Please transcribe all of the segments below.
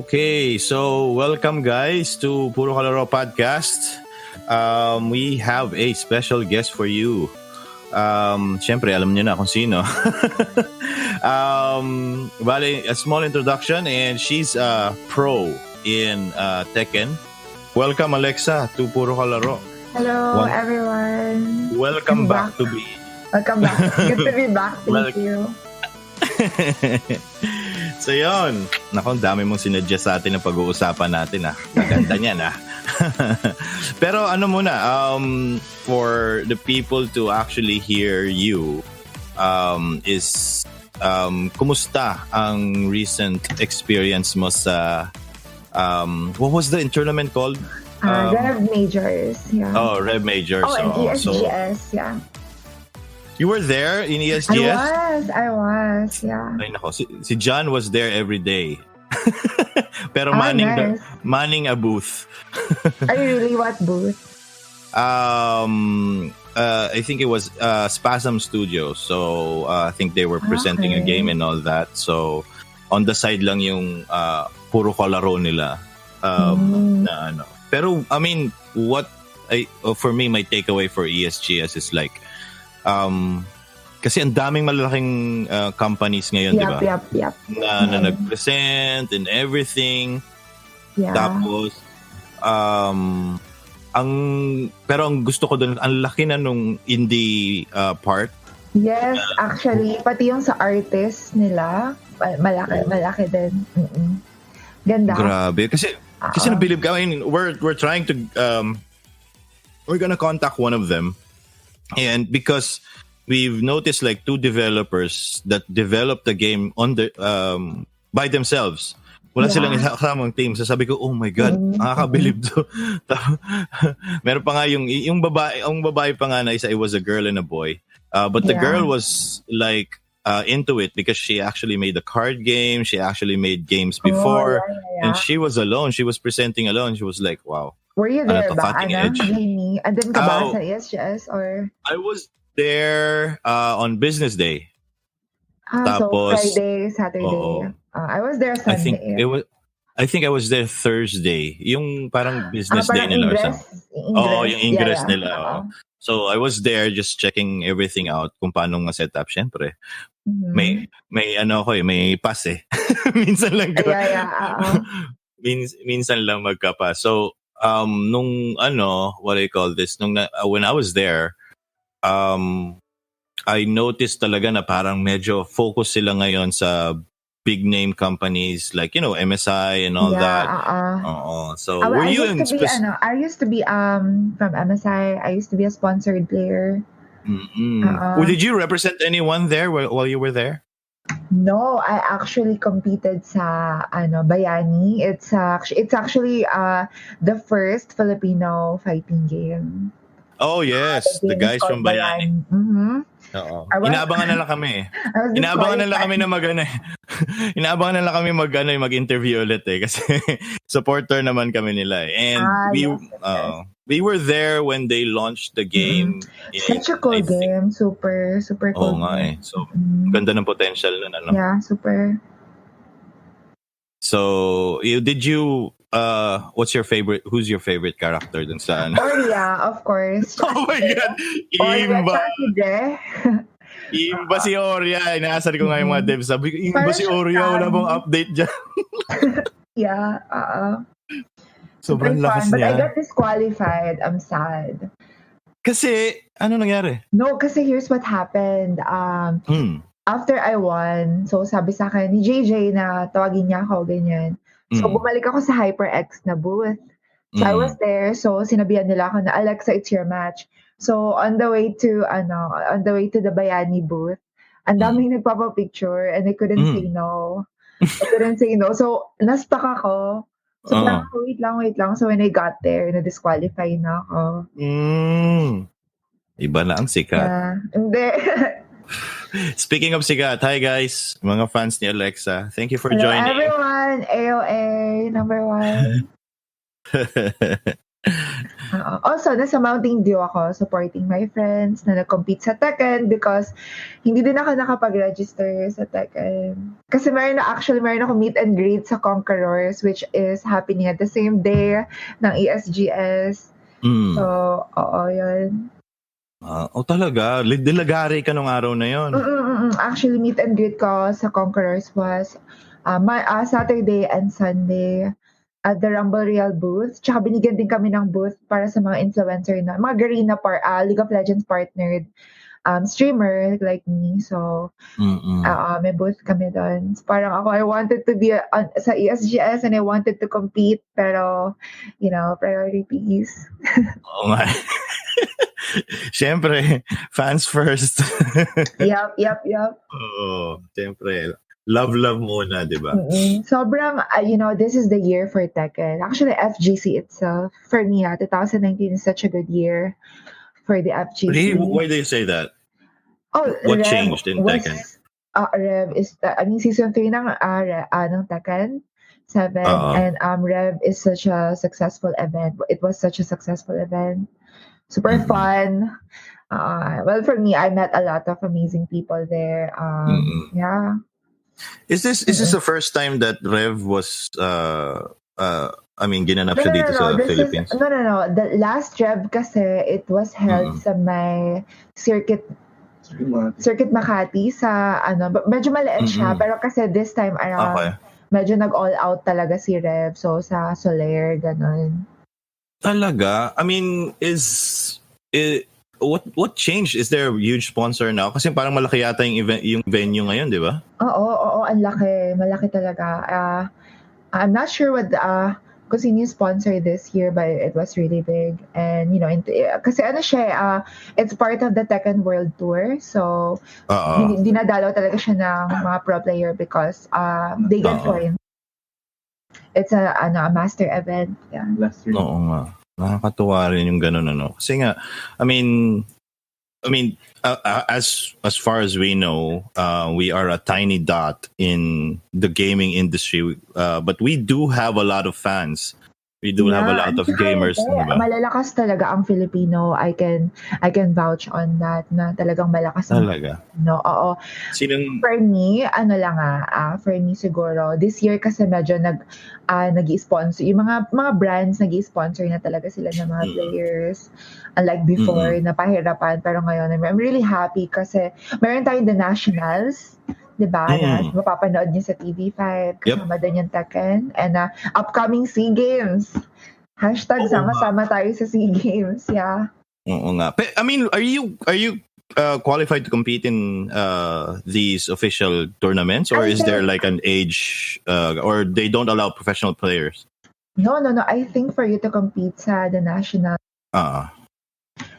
Okay, so welcome guys to Puro Laro podcast. We have a special guest for you. Siyempre, alam niyo na kung sino. Bale, a small introduction, and she's a pro in Tekken. Welcome, Alexa, to Puro Laro. Hello, everyone. Welcome back to be. Welcome back. Good to be back. Thank you. So yun, naku, dami mong sinadya sa atin na pag-uusapan natin Maganda niyan Pero ano muna, for the people to actually hear you, is kumusta ang recent experience mo sa, what was the tournament called? Rev Majors, yeah. Oh, Rev Majors. Oh, and ESGS, yeah. You were there in ESGS? I was, yeah. Ay nako, si John was there every day. Pero nice. manning a booth. Are you really what booth? I think it was Spasm Studios. So I think they were presenting a game and all that. So on the side lang yung puro laro nila. Na ano. Pero I mean, for me, my takeaway for ESGS is like, kasi ang daming malalaking companies ngayon, di ba? Yep. Na nag-present and everything. Yeah. Tapos, pero ang gusto ko doon, ang laki na nung indie part. Yes, actually, pati yung sa artist nila, malaki din. Ganda. Grabe. Kasi nabilib ka. I mean, we're trying to, we're gonna contact one of them. And because we've noticed like two developers that developed the game on the by themselves. Wala silang kasamang team. So sabi ko, oh my God, nakakabilib to. Meron pa nga yung babae pa nga na isa, it was a girl and a boy. But the girl was like into it because she actually made a card game. She actually made games before. And she was alone. She was presenting alone. She was like, wow. Were you there ba, Jamie? Andun ka ba sa ESGS or? I was there on business day. Tapos, so Friday, Saturday. I was there Sunday. I think I was there Thursday. Yung parang business day nila or something. Yung ingress nila. So I was there just checking everything out kung paano nga setup. Syempre, may may pass minsan lang minsan lang magka-pass. So nung what do you call this? When I was there, I noticed talaga na parang medyo focus sila ngayon sa big name companies like MSI and all that. So were you in? I used to be from MSI. I used to be a sponsored player. Did you represent anyone there while you were there? No, I actually competed sa Bayani. It's actually the first Filipino fighting game. Oh yes, the guys from Bayani. Inaabangan na lang kami. Inaabangan na lang kami na Inaabangan na lang kami mag-interview ulit kasi supporter naman kami nila. And we were there when they launched the game. Such a cool game. Super cool. So, ganda ng potential nun, Yeah, super. So, who's your favorite character dun sa Oria, of course. Oh my God! Imba! Imba si Oria. Inaasar ko nga yung mga devs. Sabi ko, Imba si Oria. Wala bang update dyan? Yeah, Sobrang lakas niya. But I got disqualified. I'm sad. Kasi, ano nangyari? No, kasi here's what happened. After I won, so sabi sa akin ni JJ na tawagin niya ako, ganyan. So bumalik ako sa HyperX na booth. So I was there, so sinabihan nila ako na, Alexa, it's your match. So on the way to the Bayani booth, ang daming nagpapa-picture and I couldn't say no. So na-stuck ako. So wait lang. So when I got there, na-disqualify na ako. Iba na ang sikat. Yeah. Hindi. Speaking of sikat, hi guys, mga fans ni Alexa. Thank you for Hello, joining. Everyone, AOA, number 1. Also, nasa Mountain Dew ako, supporting my friends na nag-compete sa Tekken because hindi din ako nakapag-register sa Tekken. Kasi meron ako meet and greet sa Conquerors which is happening at the same day ng ESGS. So, oo, yun. Talaga? Dilagari ka nung araw na yon. Actually, meet and greet ko sa Conquerors was Saturday and Sunday at the Rumble Real booth. Tsaka binigyan din kami ng booth para sa mga influencer na, mga Garena League of Legends partnered streamer like me. So, may booth kami doon. So, parang ako, I wanted to be sa ESGS and I wanted to compete, pero, priorities. Oo nga. Siyempre, fans first. Yup. Oo, siyempre. Love muna, di ba? Sobrang, this is the year for Tekken. Actually, FGC itself, for me, 2019 is such a good year for the FGC. Really? Why do you say that? What changed in Tekken? Rev is, season 3 ng Tekken 7, and Rev is such a successful event. It was such a successful event. Super fun. Well, for me, I met a lot of amazing people there. Yeah. Is this the first time that Rev was ginanap siya dito sa Philippines? No. The last Rev kasi it was held sa may Circuit Makati sa medyo maliit siya, pero kasi this time around medyo nag-all out talaga si Rev, so sa Soler ganon. Talaga? What changed? Is there a huge sponsor now? Kasi parang malaki yata yung venue ngayon, di ba? Oo, ang laki. Malaki talaga. I'm not sure what kung sino yung sponsor this year, but it was really big. And, kasi it's part of the Tekken World Tour. So, dinadalaw talaga siya ng mga pro player because they get points. It's a master event. Yeah. Oo nga. Nakakatuwa rin yung ganun, Kasi nga, as far as we know, we are a tiny dot in the gaming industry, but we do have a lot of fans. We do have a lot of gamers. Diba? Malalakas talaga ang Filipino. I can vouch on that na talagang malakas ang talaga. No, oo. For me, for me siguro, this year kasi medyo nag-i-sponsor. Yung mga brands nag-i-sponsor na talaga sila ng mga players. Unlike before, napahirapan. Pero ngayon, I'm really happy kasi meron tayong the nationals. Diba? Na mapapanood niyo sa TV5 kasama din yung Tekken and upcoming SEA Games. # sama-sama tayo sa SEA Games. Yeah. Oo nga. Are you qualified to compete in these official tournaments, or is there like an age or they don't allow professional players? No. I think for you to compete sa the national,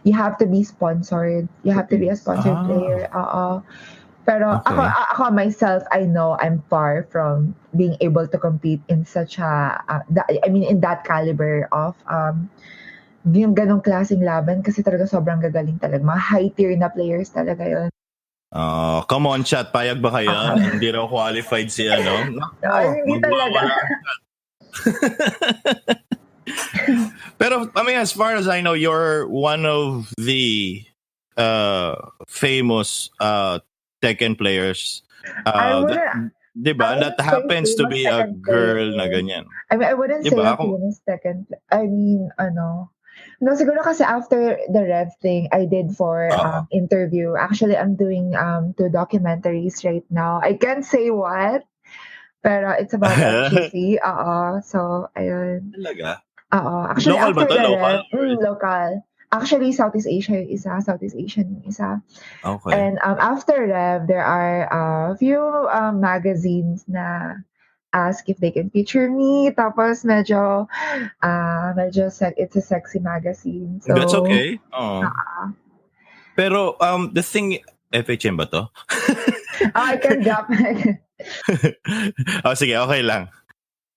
you have to be sponsored. You have to be a sponsored player. Pero ako myself, I know I'm far from being able to compete in such in that caliber of yung ganong klaseng laban kasi talaga sobrang gagaling talaga. Mga high tier na players talaga yun. Come on, chat. Payag ba kayo? Hindi raw qualified si hindi talaga. Pero, as far as I know, you're one of the famous Tekken players. Diba? That happens to be a girl na ganyan. I wouldn't say a famous Tekken player. No, siguro kasi after the Rev thing, I did for interview. Actually, I'm doing 2 documentaries right now. I can't say what, pero it's about FGC. So, ayun. Talaga? Actually, local after ba the local? Rev, local. Actually, Southeast Asia yung isa, Southeast Asian yung isa. Okay. And after Rev, there are a few magazines na ask if they can feature me. Tapos medyo it's a sexy magazine. So, that's okay. Pero the thing, FHM ba to? I can drop. Sige, okay lang.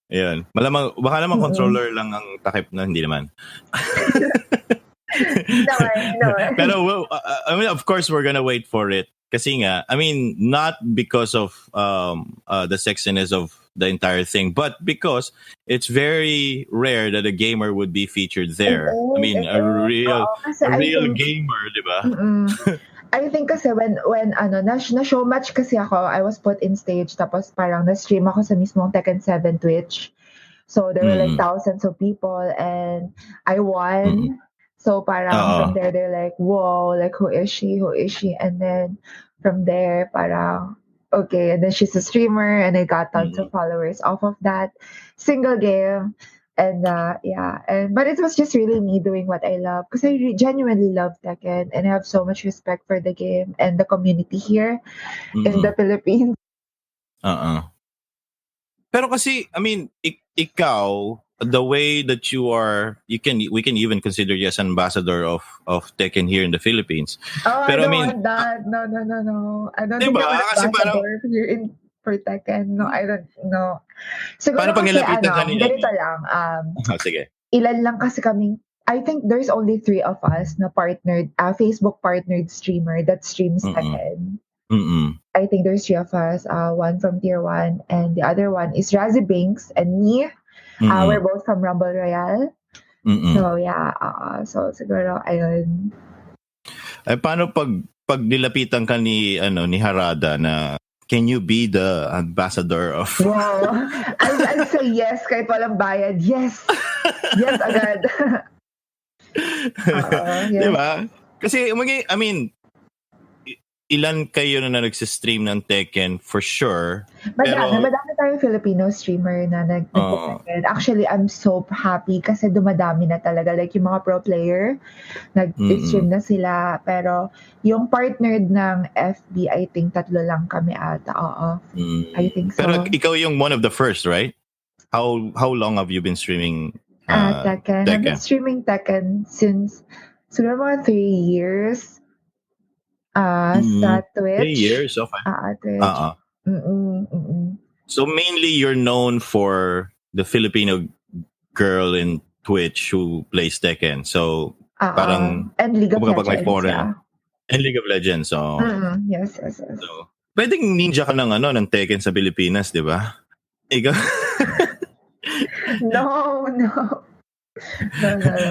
Ayun. Malamang, baka naman controller lang ang takip na, hindi naman. No. Pero of course we're gonna wait for it. Kasi nga, not because of the sexiness of the entire thing. But because it's very rare that a gamer would be featured there. I mean, a real Oo, kasi a I real think gamer, di ba? I think kasi when na-show match kasi ako, I was put in stage tapos parang na-stream ako sa mismong Tekken 7 Twitch. So there were like thousands of people and I won. So parang from there they're like, whoa, like who is she? Who is she? And then from there parang okay, and then she's a streamer and I got tons of followers off of that single game. And but it was just really me doing what I love because I genuinely love Tekken and I have so much respect for the game and the community here in the Philippines. Pero kasi, I mean, ikaw, the way that you are, we can even consider you as ambassador of Tekken here in the Philippines. Oh, Pero I don't want that. No. I don't think Diba? I'm an Kasi parang, ambassador here for Tekken. No, I don't know. Siguro paano pag kasi nilapitan ka ni ganito lang. sige. Ilan lang kasi kaming, I think there's only 3 of us na partnered, Facebook partnered streamer that streams Tekken. I think there's 3 of us. One from Tier 1 and the other one is Razzie Binks and me. We're both from Rumble Royale. So yeah, so siguro ayun. Ay paano pag nilapitan ka ni Harada na can you be the ambassador of Wow. I'll say yes kahit walang bayad. Yes. Yes agad. Yes. Diba? Kasi I mean, ilan kayo na nagsistream ng Tekken for sure. Madami tayong Filipino streamer na nag-Tekken. Actually, I'm so happy kasi dumadami na talaga. Like yung mga pro player, nag-stream na sila. Pero yung partnered ng FB, I think 3 lang kami ata. Oo. I think so. Pero ikaw yung one of the first, right? How long have you been streaming Tekken? I've been streaming Tekken since siguro mga 3 years. Sa Twitch. 3 years? Okay. Twitch. So mainly you're known for the Filipino girl in Twitch who plays Tekken. So parang and League of Legends. Yeah. And League of Legends. So yes. So, pwedeng ninja ka ng Tekken sa Pilipinas, di ba? Ikaw? No.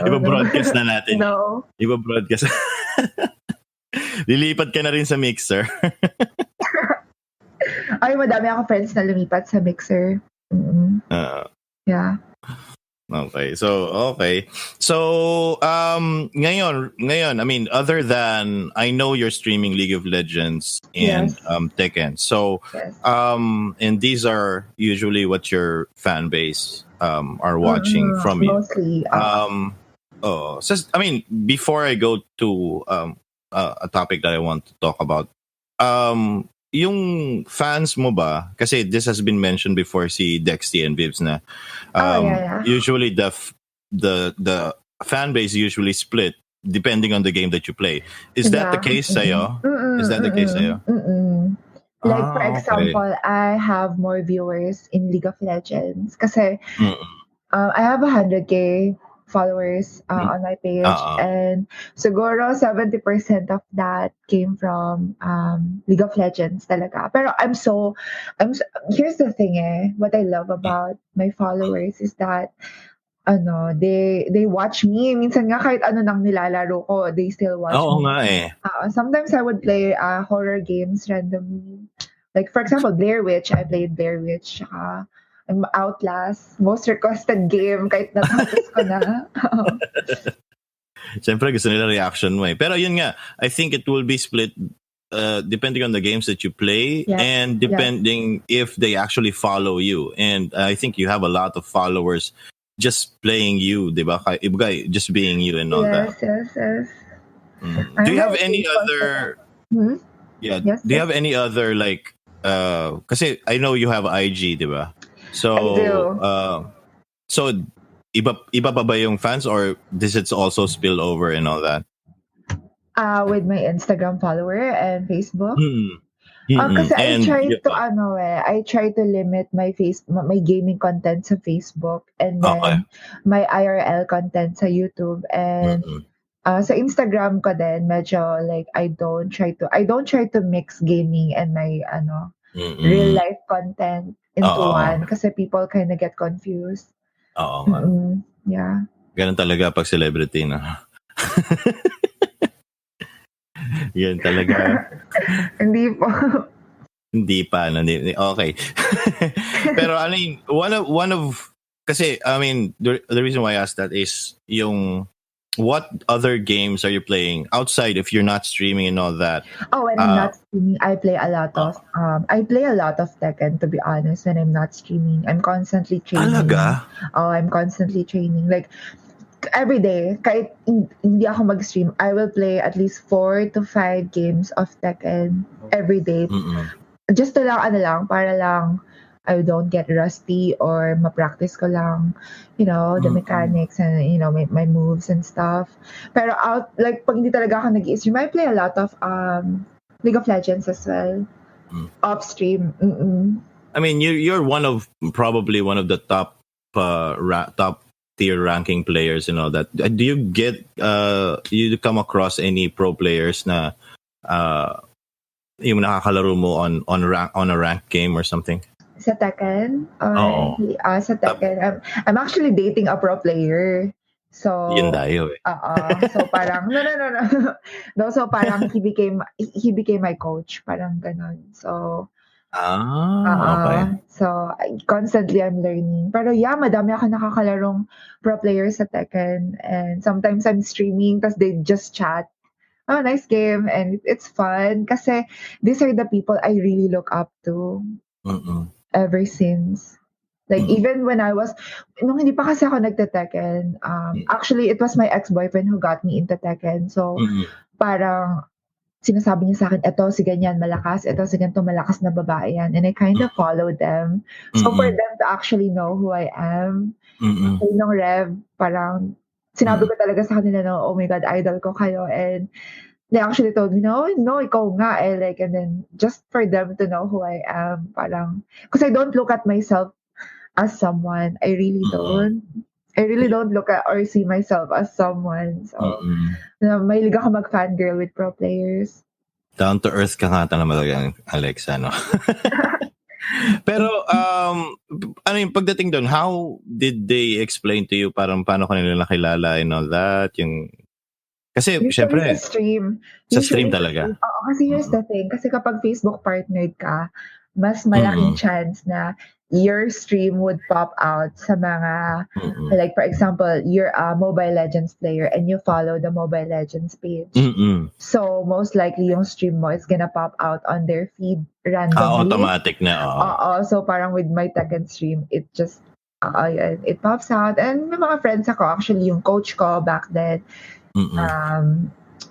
Iba-broadcast na natin. No. Iba-broadcast. Lilipat ka na rin sa Mixer. Ay, madami ako friends na lumipat sa Mixer. Yeah. Okay. So, ngayon, I mean, other than, I know you're streaming League of Legends and Tekken. So, and these are usually what your fan base are watching from you. Mostly. So, I mean, before I go to a topic that I want to talk about, yung fans mo ba, kasi this has been mentioned before, si Dexty and Vibs na usually the fan base usually split depending on the game that you play. Is that the case sa'yo? Is that the case sa'yo? Like for example, I have more viewers in League of Legends kasi I have 100K followers on my page and siguro 70% of that came from League of Legends talaga. Pero here's the thing what I love about my followers is that they watch me. Minsan nga kahit ano nang nilalaro ko, they still watch me. Oo nga Sometimes I would play horror games randomly. Like for example, Blair Witch. I played Blair Witch. Outlast, most requested game kahit natapos ko na. Siyempre gusto nila reaction mo Pero yun nga, I think it will be split depending on the games that you play and depending if they actually follow you. And I think you have a lot of followers just playing you, diba? Just being you and all that. Yes. Do you have any other... Yeah. Yes, do you have any other like... kasi I know you have IG, diba? So, I do. So, iba pa ba yung fans or does it also spill over and all that? With my Instagram follower and Facebook. Kasi I try to limit my gaming content sa Facebook and then my IRL content sa YouTube and sa Instagram ko din medyo like I don't try to mix gaming and my real life content. into Oo. one kasi people kinda get confused. Oo nga. Yeah. Ganun talaga pag celebrity, no? Yan talaga. Hindi po. Hindi pa, no? Okay. Pero ano yun, one of, kasi, I mean, the reason why I asked that is what other games are you playing outside if you're not streaming and all that? Oh, when I'm not streaming, I play a lot of Tekken, to be honest, when I'm not streaming. I'm constantly training. Talaga? Oh, I'm constantly training. Like, every day, kahit hindi ako mag-stream, I will play at least 4 to 5 games of Tekken every day. Just to lang, para lang I don't get rusty or ma-practice ko lang, the mechanics and, my moves and stuff. Pero like, pag hindi talaga ako nag-i-stream, I play a lot of League of Legends as well. Off stream. I mean, you're probably one of the top top tier ranking players and all that. Do you get you come across any pro players na yung nakakalaro mo on a rank game or something? Sa Tekken? Sa Tekken, I'm actually dating a pro player. So, yun tayo eh. So parang, no. No, so parang he became my coach. Parang ganon. So, okay. So, constantly I'm learning. Pero yeah, madami ako nakakalarong pro players sa Tekken. And sometimes I'm streaming, tas they just chat. Oh, nice game. And it's fun. Kasi these are the people I really look up to. Ever since. Like, even when nung hindi pa kasi ako nagte-Tekken, actually, it was my ex-boyfriend who got me into Tekken. So, parang, sinasabi niya sa akin, eto si ganyan malakas, eto si ganito malakas na babae yan. And I kind of followed them. So, for them to actually know who I am, nung Rev, parang, sinabi ko talaga sa kanila na, oh my God, idol ko kayo. And they actually told me, no, ikaw nga eh. Like, and then, just for them to know who I am, parang, because I don't look at myself as someone. I really don't. I really don't look at or see myself as someone. So, mahilig ako mag-fangirl with pro players. Down to earth ka nga talaga, Alexa, no? Pero, ano yung pagdating doon, how did they explain to you parang paano ka nila nakilala and all that? Kasi, syempre, sa stream. Sa stream talaga. Oo, kasi here's the thing. Kasi kapag Facebook partnered ka, mas malaking chance na your stream would pop out sa mga, like for example, you're a Mobile Legends player and you follow the Mobile Legends page. So, most likely yung stream mo is gonna pop out on their feed randomly. Automatic na. Oo. So, parang with my Tekken stream, it just, it pops out. And may mga friends ako, actually, yung coach ko back then,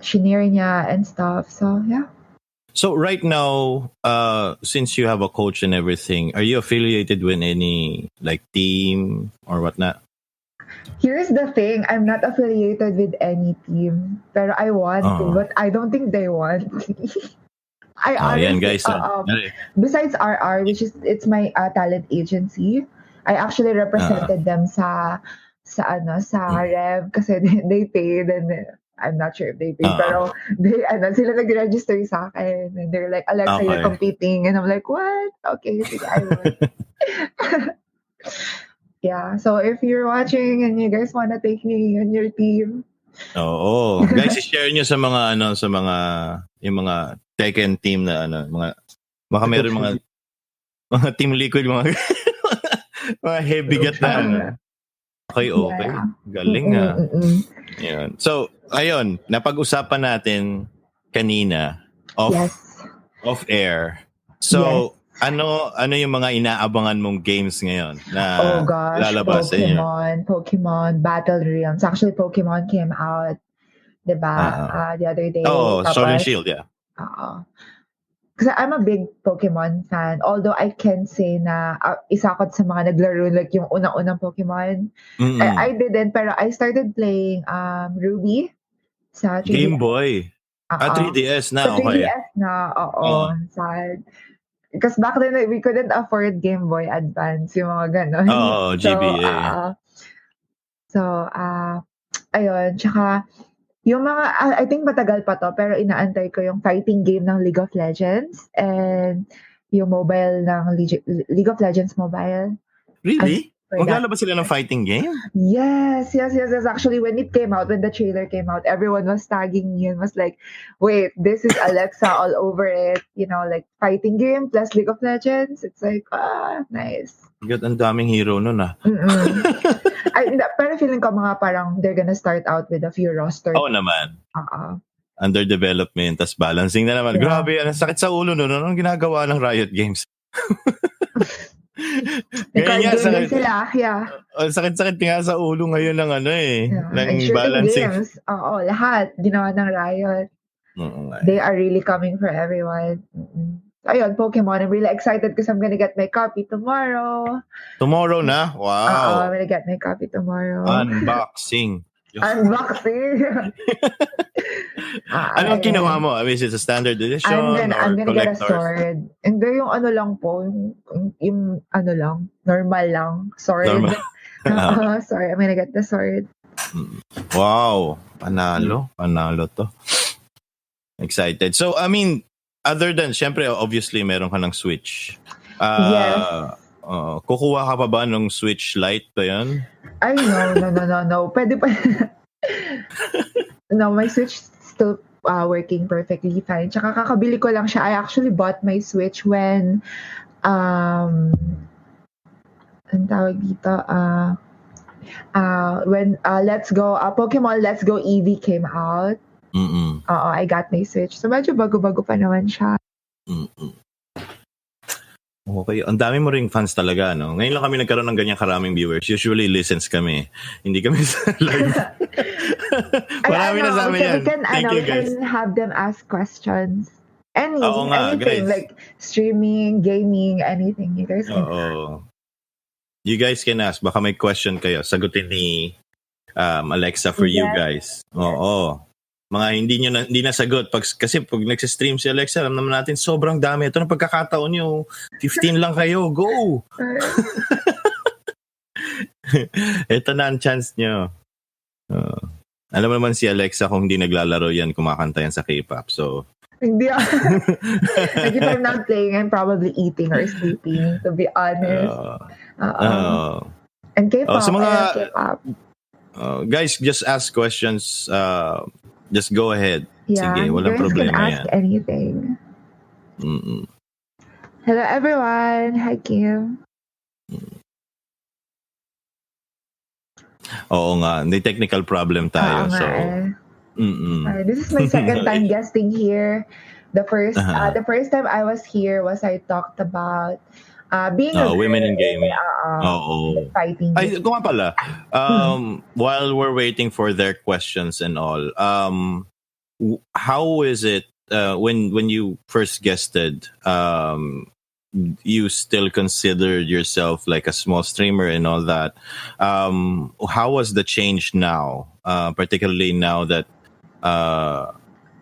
shinare niya and stuff. So, yeah. So right now, since you have a coach and everything, are you affiliated with any like team or whatnot? Here's the thing, I'm not affiliated with any team, pero I want to, but I don't think they want. I honestly, guys. Besides RR, which is it's my talent agency, I actually represented them sa Rev kasi they paid and I'm not sure if they paid, pero sila nag-register sa akin and they're like, Alexa, you're competing, and I'm like, what? Okay, sige, I will. Yeah, so if you're watching and you guys wanna take me on your team, guys, i-share nyo sa mga yung mga Tekken team na baka meron mga Team Liquid, mga heavy gut na Okay. Yeah. Galing nga. Yan. So, ayun, napag-usapan natin kanina off air. So, ano yung mga inaabangan mong games ngayon na lalabas sa inyo? Pokemon Battle Realms. Actually, Pokemon came out, diba? The other day. Sword and Shield, yeah. Kasi I'm a big Pokemon fan. Although I can say na isa ako sa mga naglaro like yung unang-unang Pokemon. I didn't, pero I started playing Ruby sa 3DS. Game Boy. 3DS na. Sa 3DS na, sad. Because back then, we couldn't afford Game Boy Advance, yung mga ganon. GBA. Ayun. Tsaka, yung mga, I think matagal pa to, pero inaantay ko yung fighting game ng League of Legends. And yung mobile ng League of Legends mobile. Really? For that. Maglalabas sila ng fighting game? Yes. Actually, when it came out, when the trailer came out, everyone was tagging me and was like, wait, this is Alexa all over it. You know, like fighting game plus League of Legends. It's like, nice. Ang daming hero nun Pero feeling ko mga parang they're gonna start out with a few rosters. Oo naman. Under development, tas balancing na naman. Yeah. Grabe, ang sakit sa ulo nun. Anong ginagawa ng Riot Games? Ngayon nga, sila, sakit-sakit nga sa ulo ngayon ng ng balancing. Games. Oo, lahat ginawa ng Riot. They are really coming for everyone. Ayun, Pokemon. I'm really excited because I'm gonna get my copy tomorrow. Tomorrow na? Wow. I'm gonna get my copy tomorrow. Unboxing. Anong kinuha mo? I mean, is it a standard edition? I'm gonna get a sword. And yung lang po, yung lang, normal lang. Sword. Sorry, I'm gonna get the sword. Wow. Panalo to. Excited. So, I mean, other than, syempre, obviously, meron ka ng Switch. Yes. Kukuha ka pa ba ng Switch Lite pa yan? Ay, no. Pwede pa. No, my Switch still working perfectly fine. Tsaka kakabili ko lang siya. I actually bought my Switch when ang tawag dito, when Pokemon Let's Go Eevee came out. I got my Switch. So medyo bago-bago pa naman siya. Okay, ang dami mo ring fans talaga, no? Ngayon lang kami nagkaroon ng ganyang karaming viewers. Usually listens kami. Hindi kami sa live. Marami na sa amin yan. Thank you, guys. We can have them ask questions. Anything, guys. Like streaming, gaming, anything. You guys can ask. You guys can ask. Baka may question kayo. Sagutin ni Alexa for you guys. Oo. Mga hindi na sagot kasi pag nagse-stream si Alexa, alam naman natin sobrang dami. Ito na pagkakataon niyo, 15 lang kayo, go. Ito na ang chance niyo. Alam naman si Alexa kung hindi naglalaro yan, kumakanta yan sa K-pop. So hindi. Like if I'm not playing, I'm probably eating or sleeping, to be honest. And K-pop, K-pop. Guys, just ask questions. Just go ahead. Yeah, sige, walang problema can ask yan. Anything. Hello everyone. Hi Kim. Oo nga, may technical problem tayo. This is my second time guesting here. The first time I was here was I talked about being a women in gaming. Fighting. Ay, kung nga pala, while we're waiting for their questions and all, how is it when you first guested, you still considered yourself like a small streamer and all that. How was the change now, particularly now that,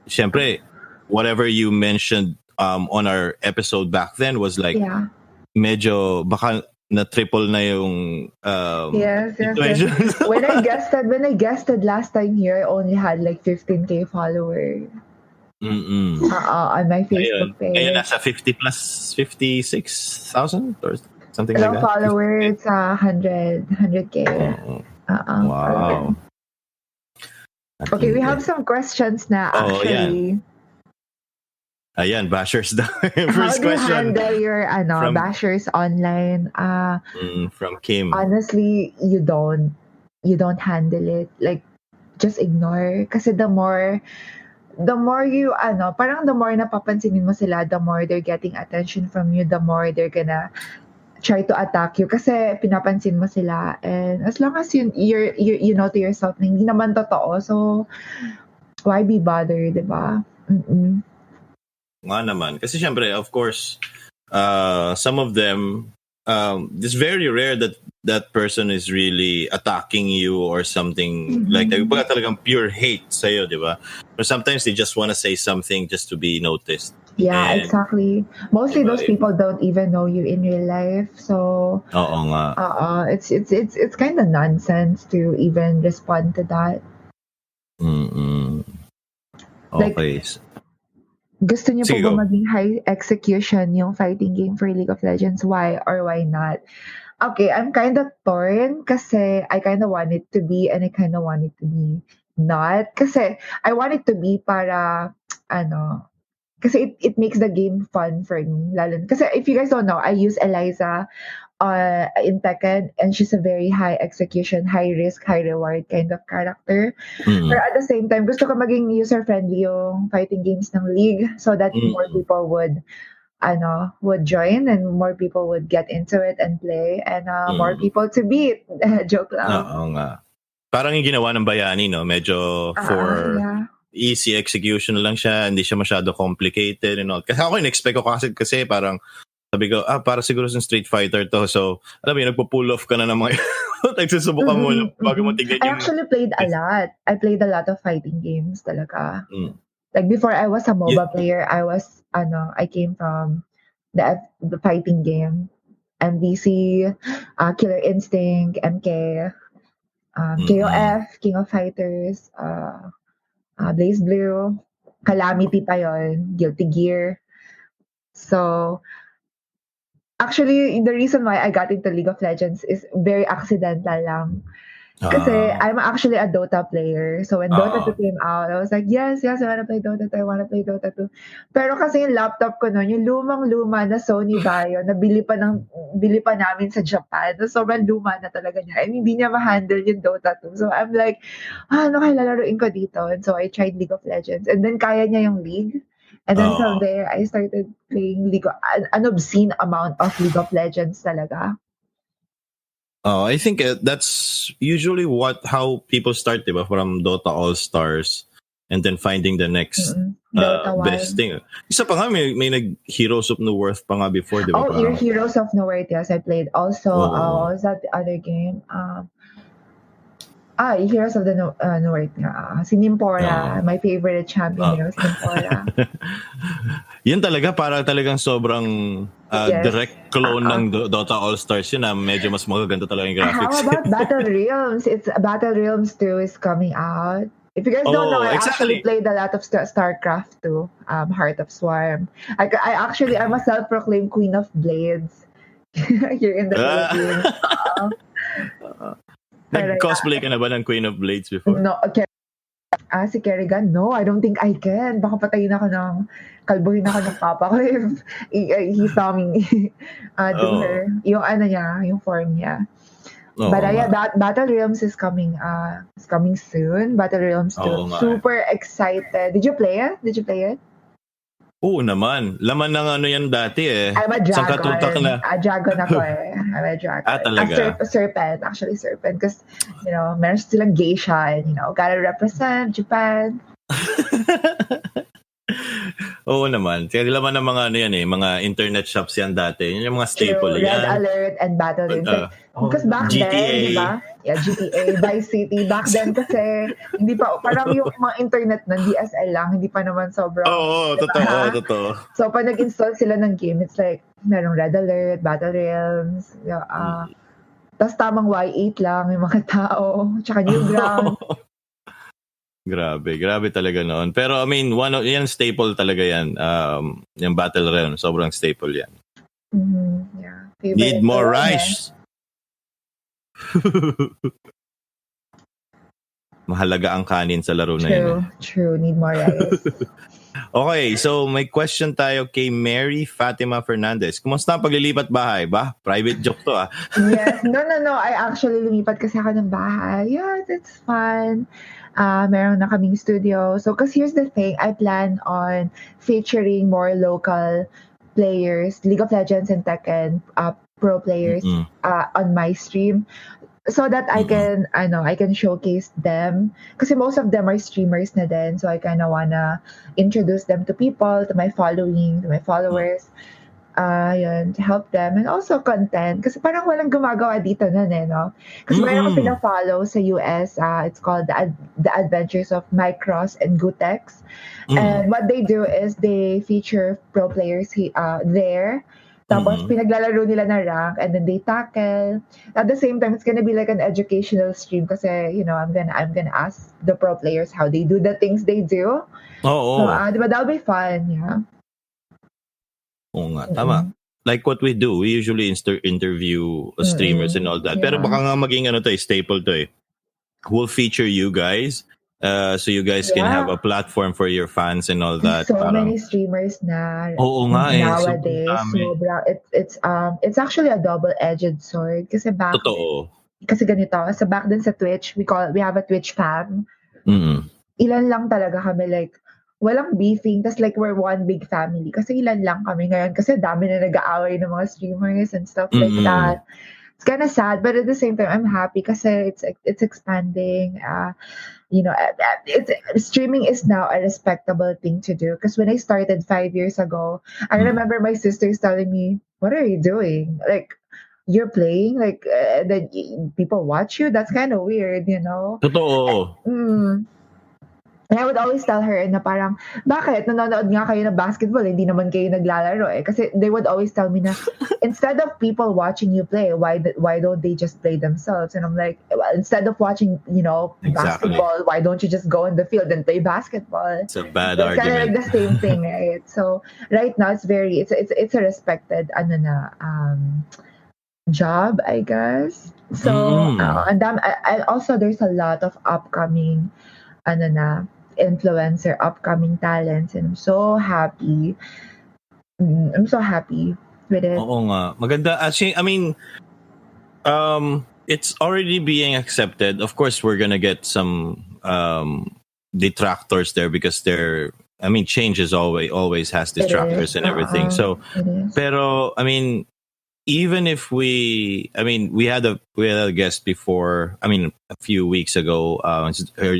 syempre, whatever you mentioned on our episode back then was like, medyo baka na triple na yung yes. When I guested last time here, I only had like 15k followers. On my Facebook page. Ngayon nasa 56,000 or something like that. Followers, 100k. Wow. Okay, we have some questions na actually. Ayan, bashers daw. How First do you question. handle your bashers online? From Kim. Honestly, you don't handle it. Like, just ignore. Kasi the more you, parang the more napapansinin mo sila, the more they're getting attention from you, the more they're gonna try to attack you. Kasi pinapansin mo sila. And as long as you know to yourself na hindi naman totoo, so why be bothered, diba? Nga naman. Kasi syempre, of course, some of them, it's very rare that that person is really attacking you or something like that. Baga talagang pure hate sa'yo, di ba? But sometimes they just want to say something just to be noticed. Yeah, exactly. Mostly those people don't even know you in real life. So, oo nga. It's kind of nonsense to even respond to that. Okay. gusto niyo po Sige, ba go. maging high execution yung fighting game for League of Legends? Why or why not? Okay, I'm kind of torn kasi I kind of want it to be and I kind of want it to be not. Kasi I want it to be para, ano, kasi it makes the game fun for me. Lalo, kasi if you guys don't know, I use Eliza in Tekken, and she's a very high execution, high risk, high reward kind of character. But at the same time, gusto ko maging user-friendly yung fighting games ng League so that more people would join and more people would get into it and play and more people to beat. Joke lang. Oo nga. Parang yung ginawa ng Bayani, no? Medyo for Yeah. easy execution lang siya, hindi siya masyado complicated and all. Kasi ako in-expect ko kasi parang sabi ko, para siguro sa Street Fighter to. So, alam mo yun, nagpo-pull off ka na ng mga nagsusubukan mo bago mo tignan I yung... actually played a lot. I played a lot of fighting games talaga. Like before I was a MOBA player, I came from the fighting game. MVC, Killer Instinct, MK, KOF, King of Fighters, Blaze Blue, Calamity pa yun, Guilty Gear. So, actually, the reason why I got into League of Legends is very accidental lang. Kasi I'm actually a Dota player. So when Dota 2 came out, I was like, yes, I wanna play Dota 2, I wanna play Dota 2. Pero kasi yung laptop ko noon, yung lumang-luma na Sony Vaio, na bili pa namin sa Japan. So, sobrang luma na talaga niya. And hindi niya ma-handle yung Dota 2. So I'm like, ano kaya lalaruin ko dito? And so I tried League of Legends. And then kaya niya yung League. And then from there, I started playing an obscene amount of League of Legends talaga. I think that's usually how people start, diba? From Dota All-Stars and then finding the next best thing. Isa pa nga, may nag-Heroes of Newerth pa nga before, diba? Oh, your Heroes of Newerth, yes, I played. Also, what was that the other game? Heroes of the Newerth nga. Si Nimpora, my favorite champion, si Nimpora. Yun talaga, para talagang sobrang direct clone ng Dota All-Stars yun na medyo mas magaganda talaga yung graphics. How about Battle Realms? Battle Realms 2 is coming out. If you guys don't know, I actually played a lot of StarCraft 2, Heart of Swarm. I'm a self-proclaimed Queen of Blades here in the Philippines. Nag-cosplay ka na ba ng Queen of Blades before? No, okay. Si Kerrigan, no, I don't think I can. Baka patayin ako kalbuhin ako ng papa ko if he saw me do her. Yung yung form niya. But Battle Realms is coming soon. Battle Realms 2. Super excited. Did you play it? Oo naman. Laman ng yan dati eh. I'm a dragon. Saan katutak na? A dragon ako eh. I'm a dragon. Talaga? A serpent. Actually, serpent. Because, meron silang geisha and, gotta represent Japan. Oo naman. Kaya laman ng mga mga internet shops yan dati. Yun yung mga staple. True. Red Alert and Battle Realms. Because back GTA. then, diba? Yeah, GTA, Vice City. Back then kasi, hindi pa, parang yung mga internet na DSL lang, hindi pa naman sobrang... Oo, totoo. So, pag nag-install sila ng game, it's like, merong Red Alert, Battle Realms, tapos tamang Y8 lang yung mga tao, tsaka Newground. Grabe talaga noon. Pero I mean, yan staple talaga yan. Yung Battle Realm, sobrang staple yan. Yeah. Need more rice. Mahalaga ang kanin sa laro na yun. True. Need more rice. Okay, so may question tayo kay Mary Fatima Fernandez. Kumusta ang paglilipat bahay? Private joke to ah. Yes. No. I actually lumipat kasi ako ng bahay. Yeah, that's fun. Meron na kaming studio. So, because here's the thing, I plan on featuring more local players, League of Legends and Tekken, pro players on my stream, so that I can showcase them. Kasi most of them are streamers na din, so I kind of wanna introduce them to people, to my following, to my followers. Yun, to help them, and also content. Kasi parang walang gumagawa dito nun no? Kasi mayroon ko pina-follow sa US, it's called The Adventures of Micros and Gutex. And what they do is they feature pro players there, Tapos pinaglalaro nila na rank and then they tackle. At the same time, it's gonna be like an educational stream kasi, I'm gonna ask the pro players how they do the things they do. So, Oo. di ba, that'll be fun, yeah. Oo nga, tama. Like what we do, we usually interview streamers and all that. Pero baka nga maging staple to eh. We'll feature you guys. So you guys can have a platform for your fans and all that. So many streamers na nowadays. It's actually a double-edged sword kasi Totoo. Kasi ganito, sa back din sa Twitch, we have a Twitch fam. Ilan lang talaga kami, like walang beefing, tas like we're one big family kasi ilan lang kami ngayon kasi dami na nag-aaway ng mga streamers and stuff like that. It's kind of sad, but at the same time, I'm happy kasi it's expanding. Streaming is now a respectable thing to do. Because when I started 5 years ago, I remember my sisters telling me, "What are you doing? Like, you're playing, like, then people watch you. That's kind of weird, you know." Totoo. And I would always tell her na parang, bakit? Nanonood nga kayo ng basketball, hindi naman kayo naglalaro eh. Kasi they would always tell me na, instead of people watching you play, why don't they just play themselves? And I'm like, well, instead of watching, basketball, why don't you just go in the field and play basketball? It's a bad argument. It's kind of like the same thing, right? So right now, it's a respected, job, I guess. So, and also there's a lot of upcoming, influencer, upcoming talents, and I'm so happy. I'm so happy with it. Oo nga. Maganda. Actually, I mean, it's already being accepted. Of course, we're gonna get some detractors there because change is always has detractors and everything. So, pero I mean, even if we had a guest before, a few weeks ago,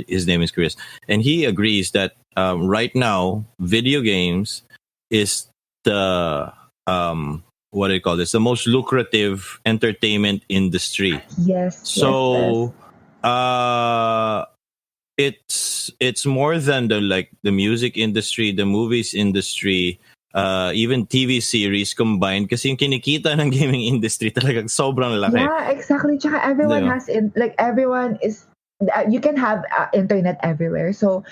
his name is Chris, and he agrees that right now video games is the what do you call this, the most lucrative entertainment industry. Yes. So it's more than the music industry, the movies industry, even TV series combined, kasi yung kinikita ng gaming industry talagang sobrang laki. Yeah, exactly. Tsaka everyone everyone is, you can have internet everywhere. So,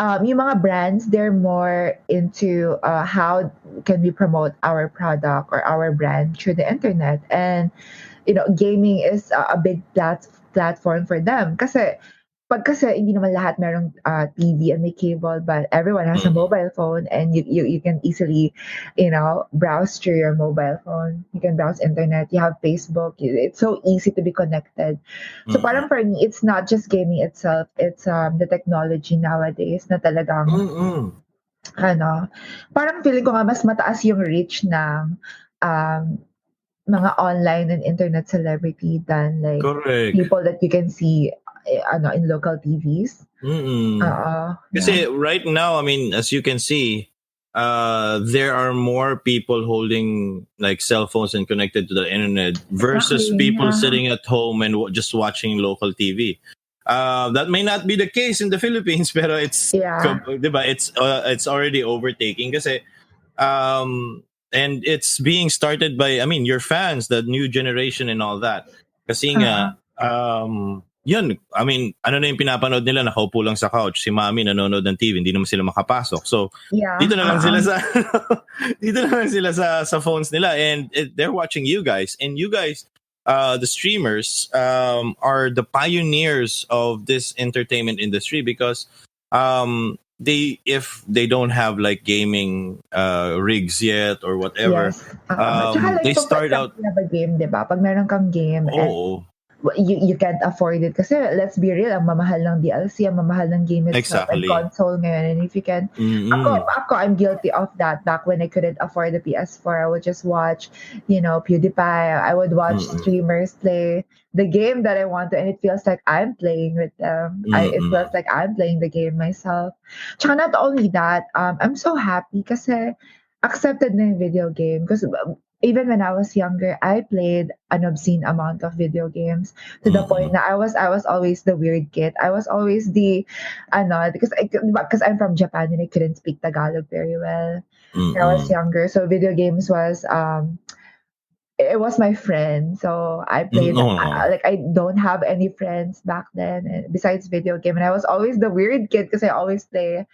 yung mga brands, they're more into how can we promote our product or our brand through the internet. And, gaming is a big platform for them. Kasi hindi naman lahat merong TV and may cable, but everyone has a mobile phone, and you can easily, browse through your mobile phone. You can browse internet. You have Facebook. It's so easy to be connected. So parang for me, it's not just gaming itself. It's the technology nowadays na talagang parang feeling ko nga mas mataas yung reach ng mga online and internet celebrity than like people that you can see in local TVs. Kasi right now, as you can see, there are more people holding like cell phones and connected to the internet versus people sitting at home and just watching local TV. That may not be the case in the Philippines, pero it's diba? It's already overtaking kasi and it's being started by your fans, the new generation and all that. Kasi nga yun, ano na yung pinapanood nila, nakaupo lang sa couch, si mami nanonood ng TV, hindi naman sila makapasok. So, dito na lang sila sa phones nila, and they're watching you guys. And you guys, the streamers, are the pioneers of this entertainment industry because if they don't have like gaming rigs yet or whatever, they start out a game, diba? Pag meron kang game, you can't afford it kasi let's be real, ang mamahal ng DLC, ang mamahal ng game itself and console ngayon. And if you can, ako, I'm guilty of that. Back when I couldn't afford the PS4, I would just watch, PewDiePie. I would watch streamers play the game that I want to, and it feels like I'm playing with them. It feels like I'm playing the game myself. Tsaka not only that, I'm so happy kasi accepted na yung video game. Because even when I was younger, I played an obscene amount of video games to the point that I was always the weird kid. I was always the, because I'm from Japan and I couldn't speak Tagalog very well when I was younger. So video games was it was my friend. So I played, like, I don't have any friends back then besides video game. And I was always the weird kid because I always play.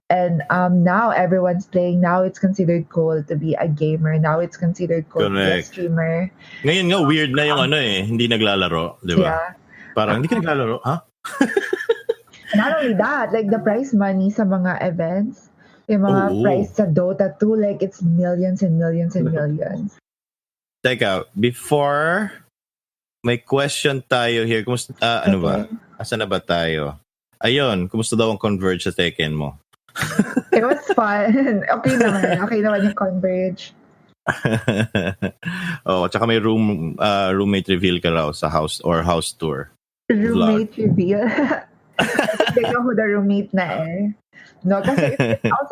And now everyone's playing. Now it's considered cool to be a gamer. Now it's considered cool to be a streamer. Ngayon nga, weird na yung hindi naglalaro. Di ba? Yeah. Parang hindi ka naglalaro, ha? Not only that, like the prize money sa mga events, yung mga prize sa Dota 2, like it's millions and millions and millions. Teka, before may question tayo here. Kumusta, ano ba? Asa na ba tayo? Ayun, kumusta daw ang Converge sa Tekken mo? It was fun. Okay naman yung Converge. Tsaka may roommate reveal ka raw sa house or house tour. Roommate reveal? Hindi ako the roommate na eh. No, kasi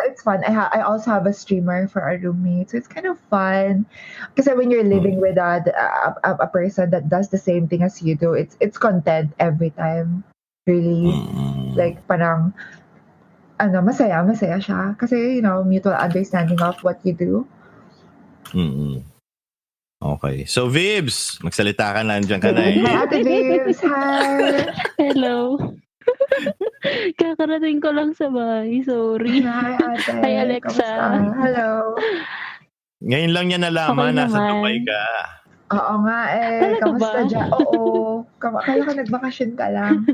it's fun. I also have a streamer for a roommate, so it's kind of fun. Kasi when you're living with a person that does the same thing as you do, it's content every time. Really, like parang masaya siya. Kasi mutual understanding of what you do. Okay, so Vibs, magsalita ka na, andyan ka na eh. Hi, Ate Vibs. Hi. Hello. Kakarating ko lang sa bahay. Sorry. Hi, Ate. Hi, Alexa. Kamusta? Hello. Ngayon lang niya nalaman, nasa Dubai ka. Oo nga eh. Talaga Kamusta ba? dyan? Oo. Kaya ka nagbakasyon ka lang.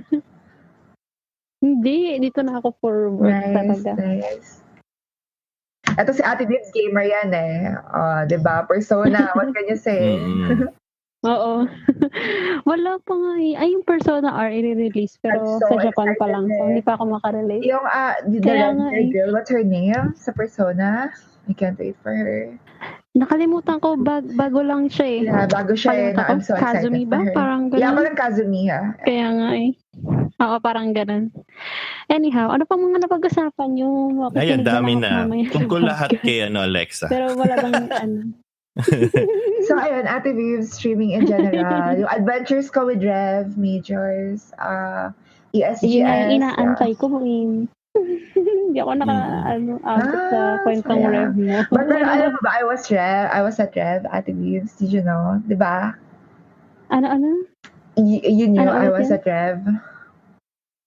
Hindi. Dito na ako for work talaga. Nice. Ito si Ate Vibs, gamer yan eh. Diba? Persona. What can you say? Oo. Wala pa nga eh. Ay, yung Persona R i-release pero sa Japan pa lang. So, hindi pa ako makarelate. Yung the red girl, what's her name sa Persona? I can't wait for her. Nakalimutan ko, bago lang siya eh. Yeah, bago siya eh. I'm so excited Kazumi ba? for her. Parang ganun. Yeah, parang Kazumi ha. Kaya nga eh. Oo, parang ganun. Anyhow, ano pang mga napag-usapan yung Ay, dami na. Tungkol lahat kay Alexa. Pero wala bang So, ayun, Ate Vibs, streaming in general. Yung adventures ko with Rev, Majors, ESGS. Yun ang inaantay ko. Hindi ako naka-abot sa kwentong Rev mo. But alam mo ba, I was at Rev, Ate Vibs. Did you know? Diba? Ano? You knew I was at Rev?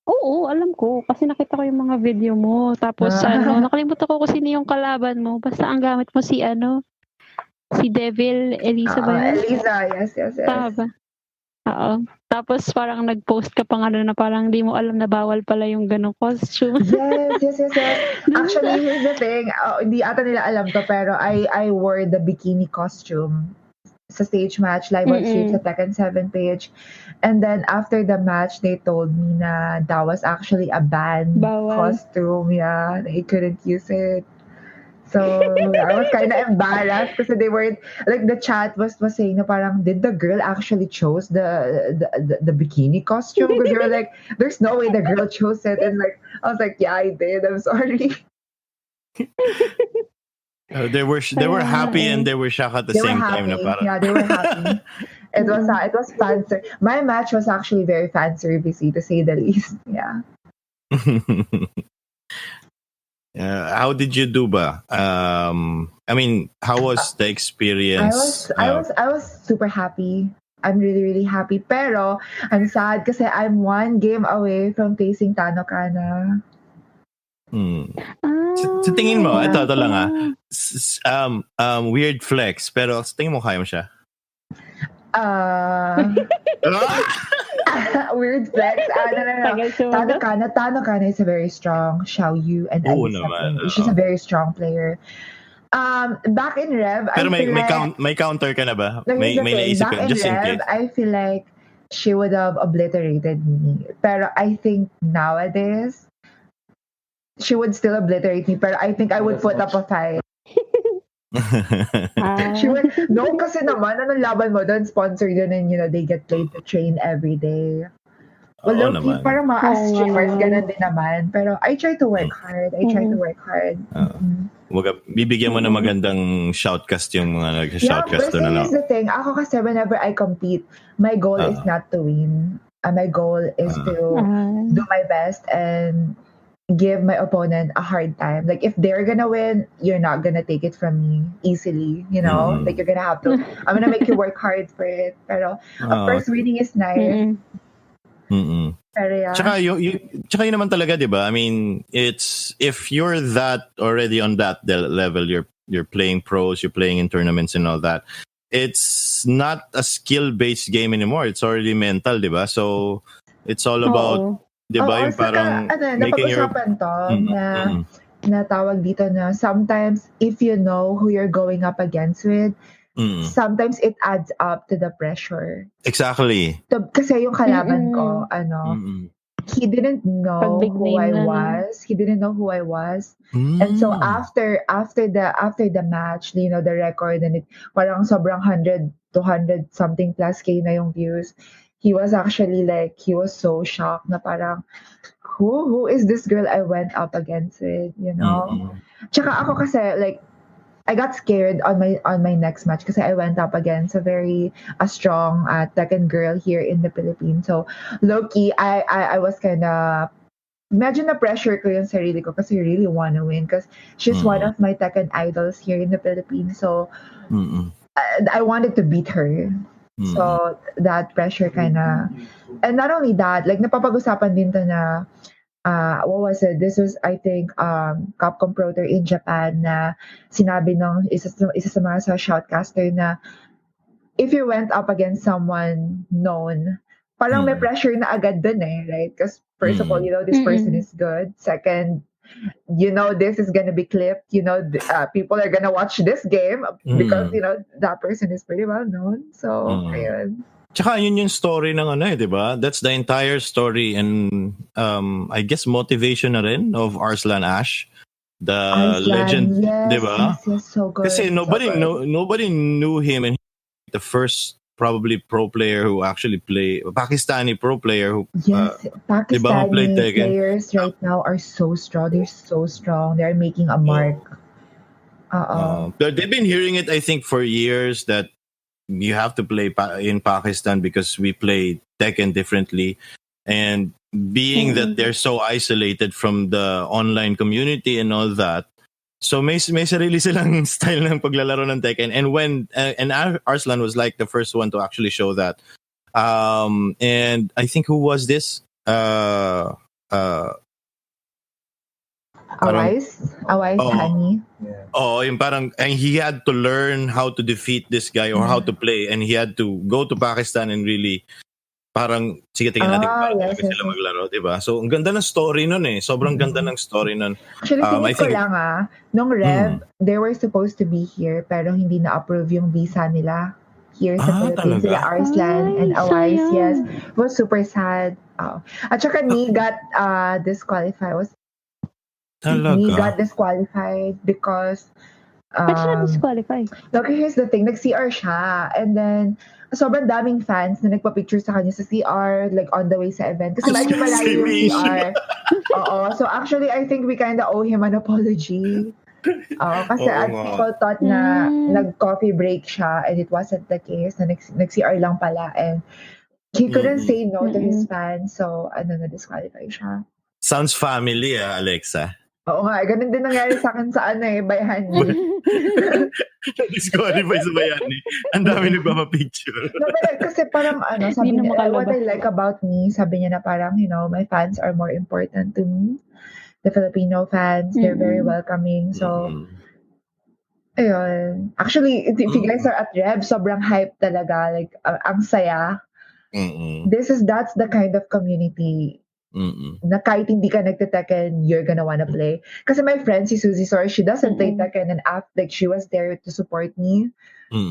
Oo, alam ko. Kasi nakita ko yung mga video mo. Tapos nakalimutan ko kung sino yung kalaban mo. Basta ang gamit mo si Devil Elisa ba yun? Elisa, yes. Tama ba? Oo. Tapos parang nag-post ka pa nga na parang di mo alam na bawal pala yung ganong costume. Yes. Actually, here's the thing. Hindi ata nila alam to, pero I wore the bikini costume sa stage match, live on stream sa Tekken 7 page. And then after the match, they told me na that was actually a banned costume. Yeah, they couldn't use it. So I was kind of embarrassed because they weren't like the chat was saying na parang did the girl actually chose the bikini costume? Because they were like, there's no way the girl chose it, and like I was like, yeah, I did. I'm sorry. They were happy and they were shocked at the same time. Na parang... Yeah, they were happy. It was fan service. My match was actually very fan servicey to say the least. Yeah. How did you do ba? I mean, how was the experience? I was super happy. I'm really, really happy. Pero, I'm sad kasi I'm one game away from facing Tano Kana. Sa tingin mo, ito lang weird flex, pero sa tingin mo kaya mo siya? Weird flex. No. Tano Kana is a very strong Xiao Yu and she's a very strong player. Back in Rev, pero may counter ka na ba? May naisip ka just in case. I feel like she would have obliterated me. Pero I think nowadays she would still obliterate me. Pero I think I would put up a fight. She would, no, kasi naman, anong laban mo doon? Sponsored yun and they get paid to train every day. Well, parang mga streamers, ganun din naman. Pero I try to work hard. Bibigyan mo na magandang shoutcast yung mga nag-shoutcast doon. Here's the thing. Ako kasi whenever I compete, my goal is not to win. My goal is to do my best and give my opponent a hard time. Like if they're gonna win, you're not gonna take it from me easily, you know? Mm-mm. Like you're gonna have to I'm gonna make you work hard for it. Pero of course winning is nice. Mm-mm. Pero yeah. Tsaka yun naman talaga, 'di ba? I mean, it's if you're that already on that level, you're playing pros, you're playing in tournaments and all that. It's not a skill-based game anymore. It's already mental, 'di ba? So it's all about 'di ba, yung parang making your napag-usapan to na tawag dito na sometimes if you know who you're going up against with, sometimes it adds up to the pressure. Exactly. Kasi yung kalaban ko, he didn't know who I was. He didn't know who I was. And so after the match, you know, the record and it parang sobrang 100 something plus K na yung views. He was actually like, he was so shocked na parang, who is this girl I went up against with, you know? Tsaka ako kasi like, I got scared on my next match kasi I went up against a strong Tekken girl here in the Philippines. So low-key, I was kind of medyo na pressure ko yung sarili ko kasi I really wanna win because she's one of my Tekken idols here in the Philippines. So I wanted to beat her. So that pressure kind of, and not only that, like napapag-usapan din to na what was it? This was, I think, Capcom Proter in Japan na sinabi ng isa sa mga sa shoutcaster na if you went up against someone known, parang may pressure na agad dun right? Because first of all, you know, this person is good. Second, you know, this is gonna be clipped. You know, people are gonna watch this game because, you know, that person is pretty well known. So, ayun. Tsaka yun yung story ng di ba? That's the entire story and I guess motivation na rin of Arslan Ash, the legend, di ba? Yes, so good. Kasi nobody knew him and the first probably pro player who actually Pakistani pro player who Pakistani who played Tekken. Players right now are so strong. They're so strong. They're making a mark. They've been hearing it, I think, for years that you have to play in Pakistan because we play Tekken differently. And being that they're so isolated from the online community and all that, so may sarili silang style ng paglalaro ng Tekken. And when and Arslan was like the first one to actually show that. And I think who was this? Awais Hani. Yung parang and he had to learn how to defeat this guy or how to play, and he had to go to Pakistan and really parang sige tingnan natin kung sila maglaro, diba? So ang ganda ng story nun sobrang ganda ng story nun. Actually, tingin ko lang nung Rev, they were supposed to be here pero hindi na-approve yung visa nila here sa Philippines. Sila Arslan and Awais, yes. It was super sad. At saka Ni got disqualified. He got disqualified because Ba't siya disqualified? Look, here's the thing, nag-CR siya and then sobrang daming fans na nagpa-picture sa kanya sa CR like on the way sa event kasi medyo malayo yung CR. So actually I think we kind of owe him an apology. Kasi people thought na nag-coffee break siya and it wasn't the case, na nag-CR lang pala and he couldn't say no to his fans, so na-disqualify siya. Sounds family, Alexa. Oo nga, ganun din nangyari sa akin sa Bayani. Disqualify sa Bayani. Ang dami nagpapapicture. Kasi parang sabi niya, what I like about me, sabi niya na parang, you know, my fans are more important to me. The Filipino fans, they're very welcoming. So, ayun. Actually, if you guys are at Rev, sobrang hype talaga. Like, ang saya. That's the kind of community na kahit hindi ka nagte-Tekken, you're gonna wanna play. Kasi my friend, si Suzy Sor, she doesn't play Tekken and act like she was there to support me.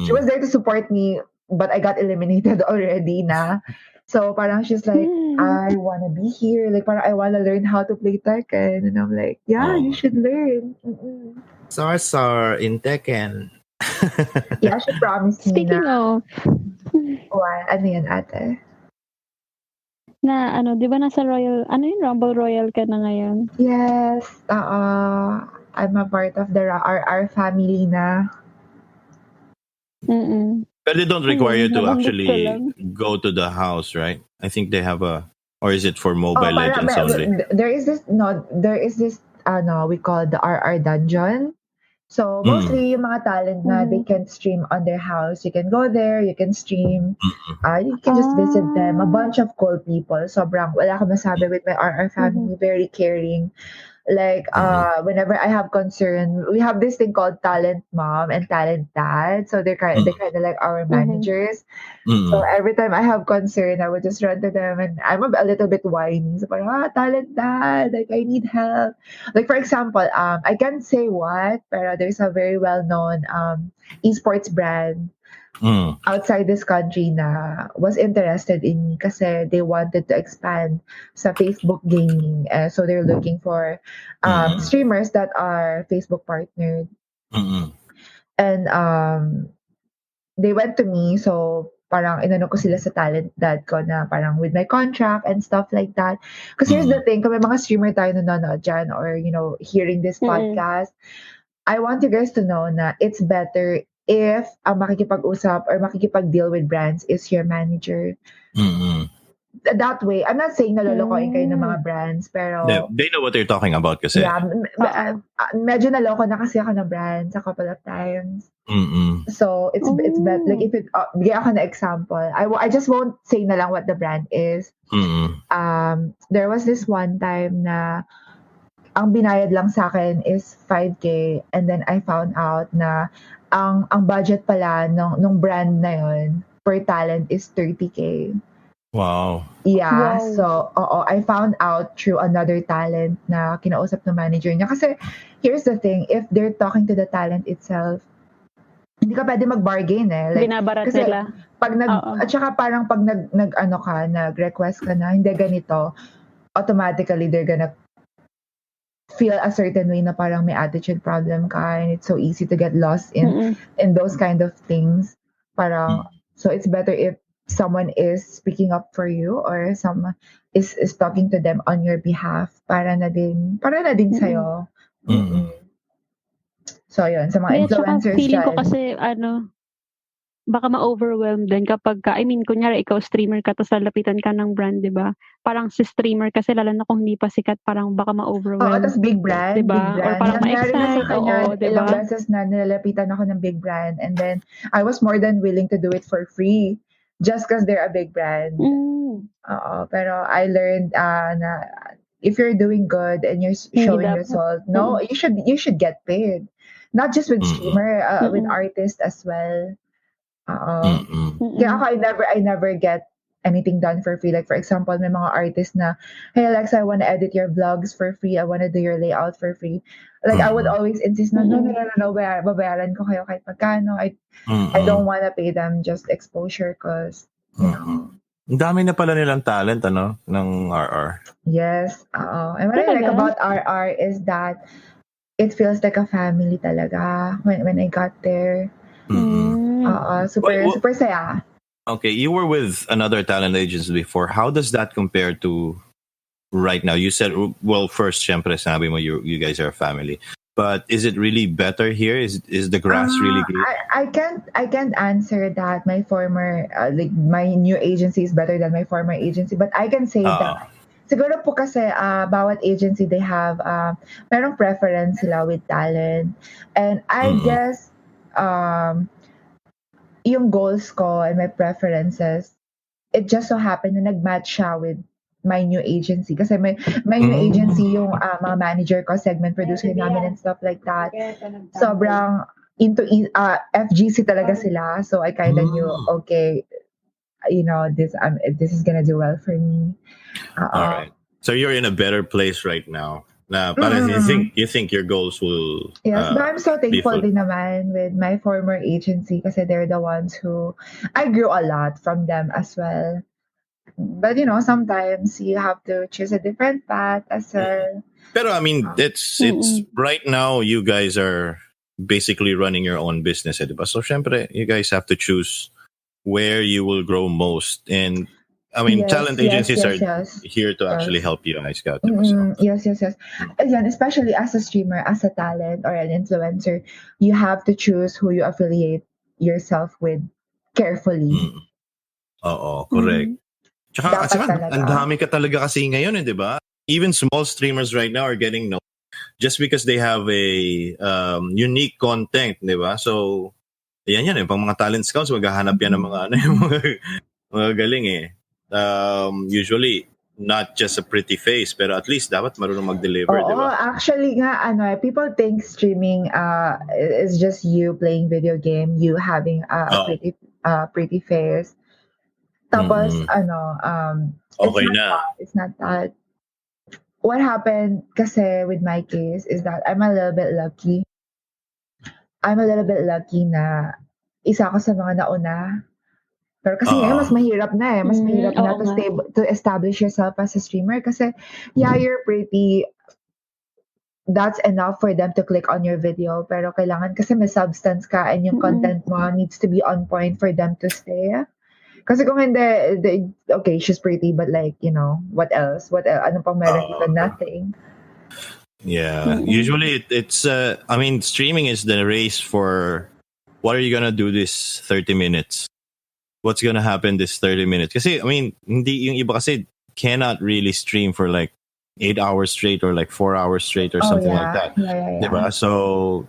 She was there to support me, but I got eliminated already na. So parang she's like, I wanna be here. Like parang I wanna learn how to play Tekken. And I'm like, yeah, you should learn. Sar in Tekken. Yeah, she promised me Speaking of... ano yan, ate? Na di ba nasa Royal, Rumble Royal ka na ngayon? Yes, I'm a part of the our family na. But they don't require you to actually go to the house, right? I think they have a Or is it for Mobile Legends only? there is this we call the RR dungeon. So mostly yung mga talent na they can stream on their house. You can go there, you can stream. You can just visit them. A bunch of cool people. Sobrang wala akong masabi with my RR family. Very caring. Like whenever I have concern, we have this thing called talent mom and talent dad. So they're kind of like our managers. So every time I have concern, I would just run to them, and I'm a little bit whiny. So parang, talent dad, like I need help. Like for example, I can't say what, but there's a very well known esports brand outside this country na was interested in me kasi they wanted to expand sa Facebook gaming. So they're looking for streamers that are Facebook partnered. And they went to me, so parang inano ko sila sa talent dad ko na parang with my contract and stuff like that. Because here's the thing, kung may mga streamer tayo nanonood dyan or, hearing this podcast, I want you guys to know na it's better if ang makikipag-usap or makikipag-deal with brands is your manager. That way, I'm not saying nalolokohin kayo ng mga brands, pero... Yeah, they know what they're talking about kasi. Yeah, medyo naloko na kasi ako ng brands a couple of times. So, it's better. Like, if it... bigyan ako na example. I just won't say na lang what the brand is. There was this one time na ang binayad lang sa akin is 5K, and then I found out na ang budget pala nung brand na yun per talent is 30K. Wow. Yeah, so I found out through another talent na kinausap ng manager niya. Kasi here's the thing, if they're talking to the talent itself, hindi ka pwede mag-bargain eh. Like, binabarat kasi nila. At saka parang pag nag-request ka na, hindi ganito, automatically they're gonna feel a certain way na parang may attitude problem ka, and it's so easy to get lost in those kind of things. Parang, so it's better if someone is speaking up for you or someone is talking to them on your behalf para na din sa'yo. So yun, sa mga influencers feeling ko dyan. kasi baka ma-overwhelm din kapag kunyari ikaw streamer ka tapos lalapitan ka ng brand, 'di ba? Parang si streamer kasi lalo na kung hindi pa sikat, parang baka ma-overwhelm. Tapos big brand, 'di ba? Big brand. Or parang Nangyari na sa ma-excite, kanya, 'di ba? ilang beses na nilalapitan ako ng big brand, and then I was more than willing to do it for free just because they're a big brand. Pero I learned na if you're doing good and you're showing result, you should get paid. Not just with streamer, with artists as well. Kaya ako, I never get anything done for free. Like for example, may mga artists na, hey Alexa, I want to edit your vlogs for free. I want to do your layout for free. Like I would always insist na, no, babayaran ko kayo kahit magkano. I don't want to pay them just exposure because, Ang dami na pala nilang talent, ng RR. Yes. And what I like about RR is that it feels like a family talaga when I got there. Super saya. Okay, you were with another talent agency before. How does that compare to right now? You said, well, first, syempre, sabi mo, you guys are a family. But is it really better here? Is the grass really green? I can't answer that. My former, my new agency is better than my former agency. But I can say that siguro po kasi bawat agency, they have merong preference sila with talent. And I guess yung goals ko and my preferences, it just so happened na nag-match siya with my new agency. Kasi my new agency, yung mga manager ko, segment producer namin and stuff like that. Sobrang into FGC talaga sila. So I kind of knew, okay, this is gonna do well for me. All right. So you're in a better place right now. Na parang you think your goals will yes, but I'm so thankful din naman with my former agency kasi they're the ones who I grew a lot from them as well. But sometimes you have to choose a different path as well. Pero I mean, it's right now you guys are basically running your own business, diba? So syempre, you guys have to choose where you will grow most. And I mean, talent agencies are here to actually help you guys out. Yes. Again, especially as a streamer, as a talent or an influencer, you have to choose who you affiliate yourself with carefully. Correct. Dapat Tsaka talaga. ang dami ka talaga kasi ngayon, di ba? Even small streamers right now are getting known just because they have a unique content, di ba? So, yan, pang mga talent scouts, maghahanap yan ng mga, yung mga galing eh. Usually, not just a pretty face, pero at least dapat marunong mag-deliver, di ba? Actually nga, people think streaming is just you playing video game, you having a pretty face. Tapos, Okay na. It's not that. What happened kasi with my case is that I'm a little bit lucky. Na isa ako sa mga nauna. Pero kasi ngayon mas mahirap na eh. Mas mahirap na to establish yourself as a streamer kasi you're pretty. That's enough for them to click on your video. Pero kailangan kasi may substance ka and yung content mo needs to be on point for them to stay. Kasi kung hindi, okay, she's pretty, but like, what else? Ano pang meron dito? Nothing. Yeah. Usually it's, streaming is the race for what are you gonna do this 30 minutes? What's gonna happen this 30 minutes? Kasi, hindi yung iba kasi cannot really stream for like 8 hours straight or like 4 hours straight or something like that. Yeah. Diba? So,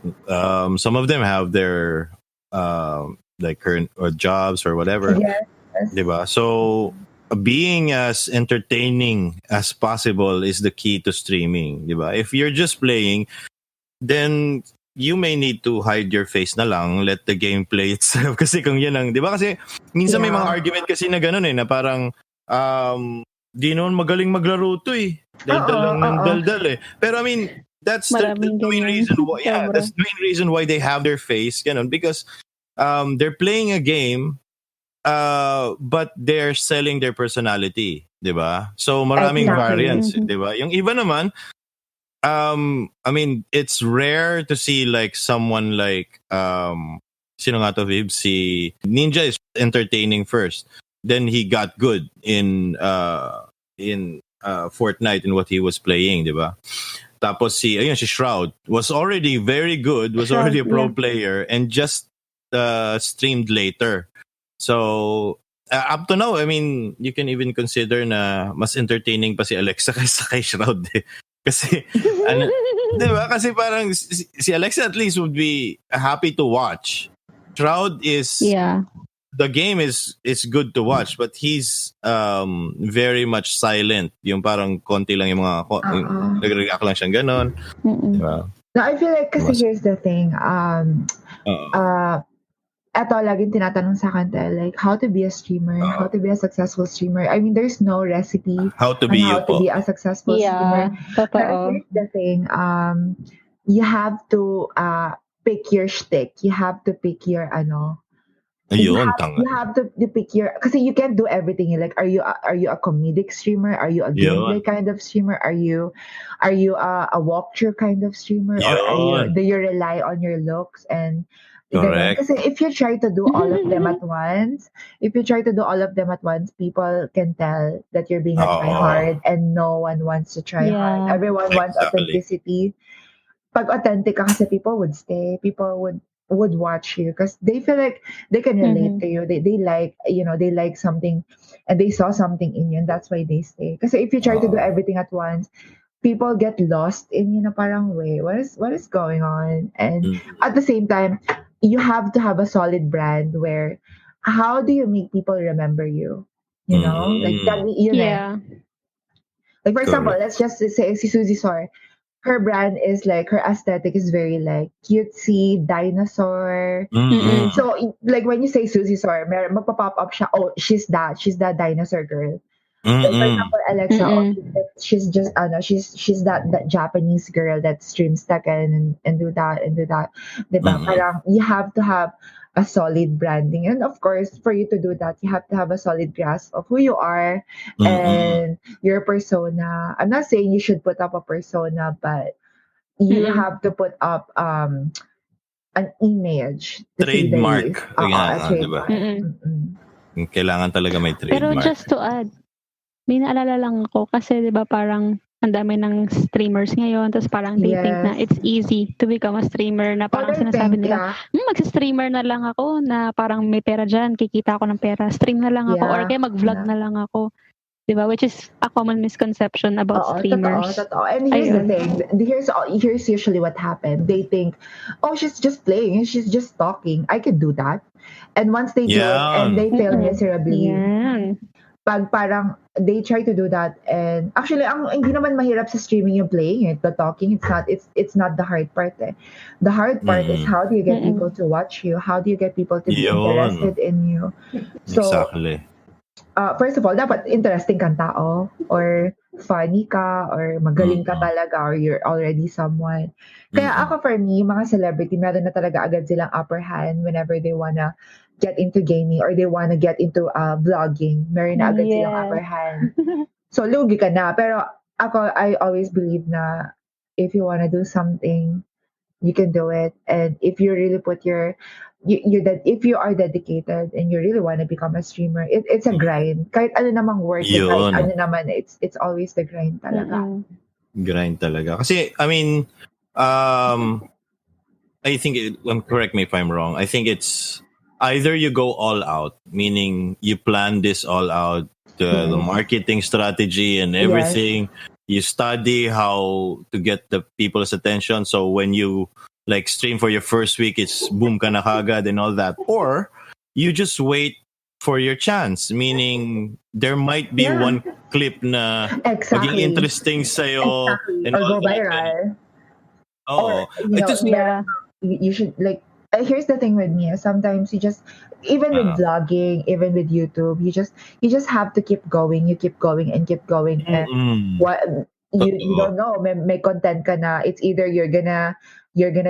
some of them have their, like current or jobs or whatever. Yes. Diba? So, being as entertaining as possible is the key to streaming. Diba? If you're just playing, then you may need to hide your face na lang, let the game play itself. Kasi kung yun ang, diba? Kasi minsan may mga argument kasi na ganun na parang, di noon magaling maglaro to eh. Daldal lang ng daldal eh. Pero that's the main reason why, that's the main reason why they have their face, ganun, because they're playing a game, but they're selling their personality, di ba? So maraming variants, di ba? Yung iba naman, it's rare to see like someone like sino nga to, Viv? Si Ninja is entertaining first, then he got good in Fortnite in what he was playing, di ba? Tapos si Shroud was already very good, was already a pro player, and just streamed later. So, up to now, you can even consider na mas entertaining pa si Alexa kaysa kay Shroud. Kasi, diba? Kasi parang si Alexa at least would be happy to watch. Shroud is, the game is good to watch, but he's very much silent. Yung parang konti lang yung mga, nag-react lang siyang ganon. Diba? No, I feel like kasi here's the thing. Eto, laging tinatanong sa akin, like, how to be a streamer, how to be a successful streamer. There's no recipe how to be a successful streamer. But here's the thing, you have to pick your shtick. You have to pick your, you have to pick your, kasi you can't do everything. Like, are you a comedic streamer? Are you a gameplay kind of streamer? Are you a walkthrough kind of streamer? Or do you rely on your looks and correct? Kasi if you try to do all of them at once, people can tell that you're being a tryhard, and no one wants to try hard. Everyone wants authenticity. Pag authentic ka kasi, people would stay. People would watch you because they feel like they can relate to you. They like, they like something and they saw something in you, and that's why they stay. Kasi if you try to do everything at once, people get lost in, parang, wait, what is going on? And at the same time, you have to have a solid brand where, how do you make people remember you? Like that. Like for example, let's just say si Suzy Sor, her brand is like, her aesthetic is very like cutesy dinosaur. So like when you say Suzy Sor, magpa-pop up siya. Oh, she's that dinosaur girl. Like for example, Alexa, she's just she's that Japanese girl that streams Tekken and do that. Diba? Parang you have to have a solid branding, and of course, for you to do that, you have to have a solid grasp of who you are and your persona. I'm not saying you should put up a persona, but you have to put up an image, trademark. A trademark. Kailangan talaga may trademark. Pero just to add, may naalala lang ako kasi 'di ba parang ang dami ng streamers ngayon, tapos parang they think na it's easy to become a streamer, na parang sinasabi nila, mag-streamer na lang ako, na parang may pera dyan, kikita ako ng pera, stream na lang ako, or kaya mag-vlog na lang ako. Diba? Which is a common misconception about streamers. Totoo. And here's the thing. Here's usually what happened. They think, oh, she's just playing. She's just talking. I can do that. And once they do it and they fail miserably, pag parang they try to do that, and actually hindi naman mahirap sa streaming yung playing it, the talking, it's not the hard part. The hard part is how do you get people to watch you? How do you get people to be interested in you? So, exactly. First of all, dapat interesting kang tao, or funny ka, or magaling ka talaga, or you're already someone. Kaya ako, for me, mga celebrity, meron na talaga agad silang upper hand whenever they wanna get into gaming or they wanna get into vlogging. Meron na agad silang upper hand. So, lugi ka na. Pero ako, I always believe na if you wanna do something, you can do it. And if you really put if you are dedicated and you really want to become a streamer, it's a grind. Kahit ano namang work, kahit ano naman, it's always the grind talaga. Grind talaga. Kasi, I mean, I think, correct me if I'm wrong, I think it's either you go all out, meaning you plan this all out, the marketing strategy and everything. Yes. You study how to get the people's attention. So when you like stream for your first week, it's boom ka na kagad and all that. Or you just wait for your chance, meaning there might be one clip na maging interesting sa'yo. And or go viral. Oh, or, you should like. Here's the thing with me. Sometimes you just, even with vlogging, even with YouTube, you just have to keep going. You keep going and keep going. And what you don't know, may content ka na. It's either you're gonna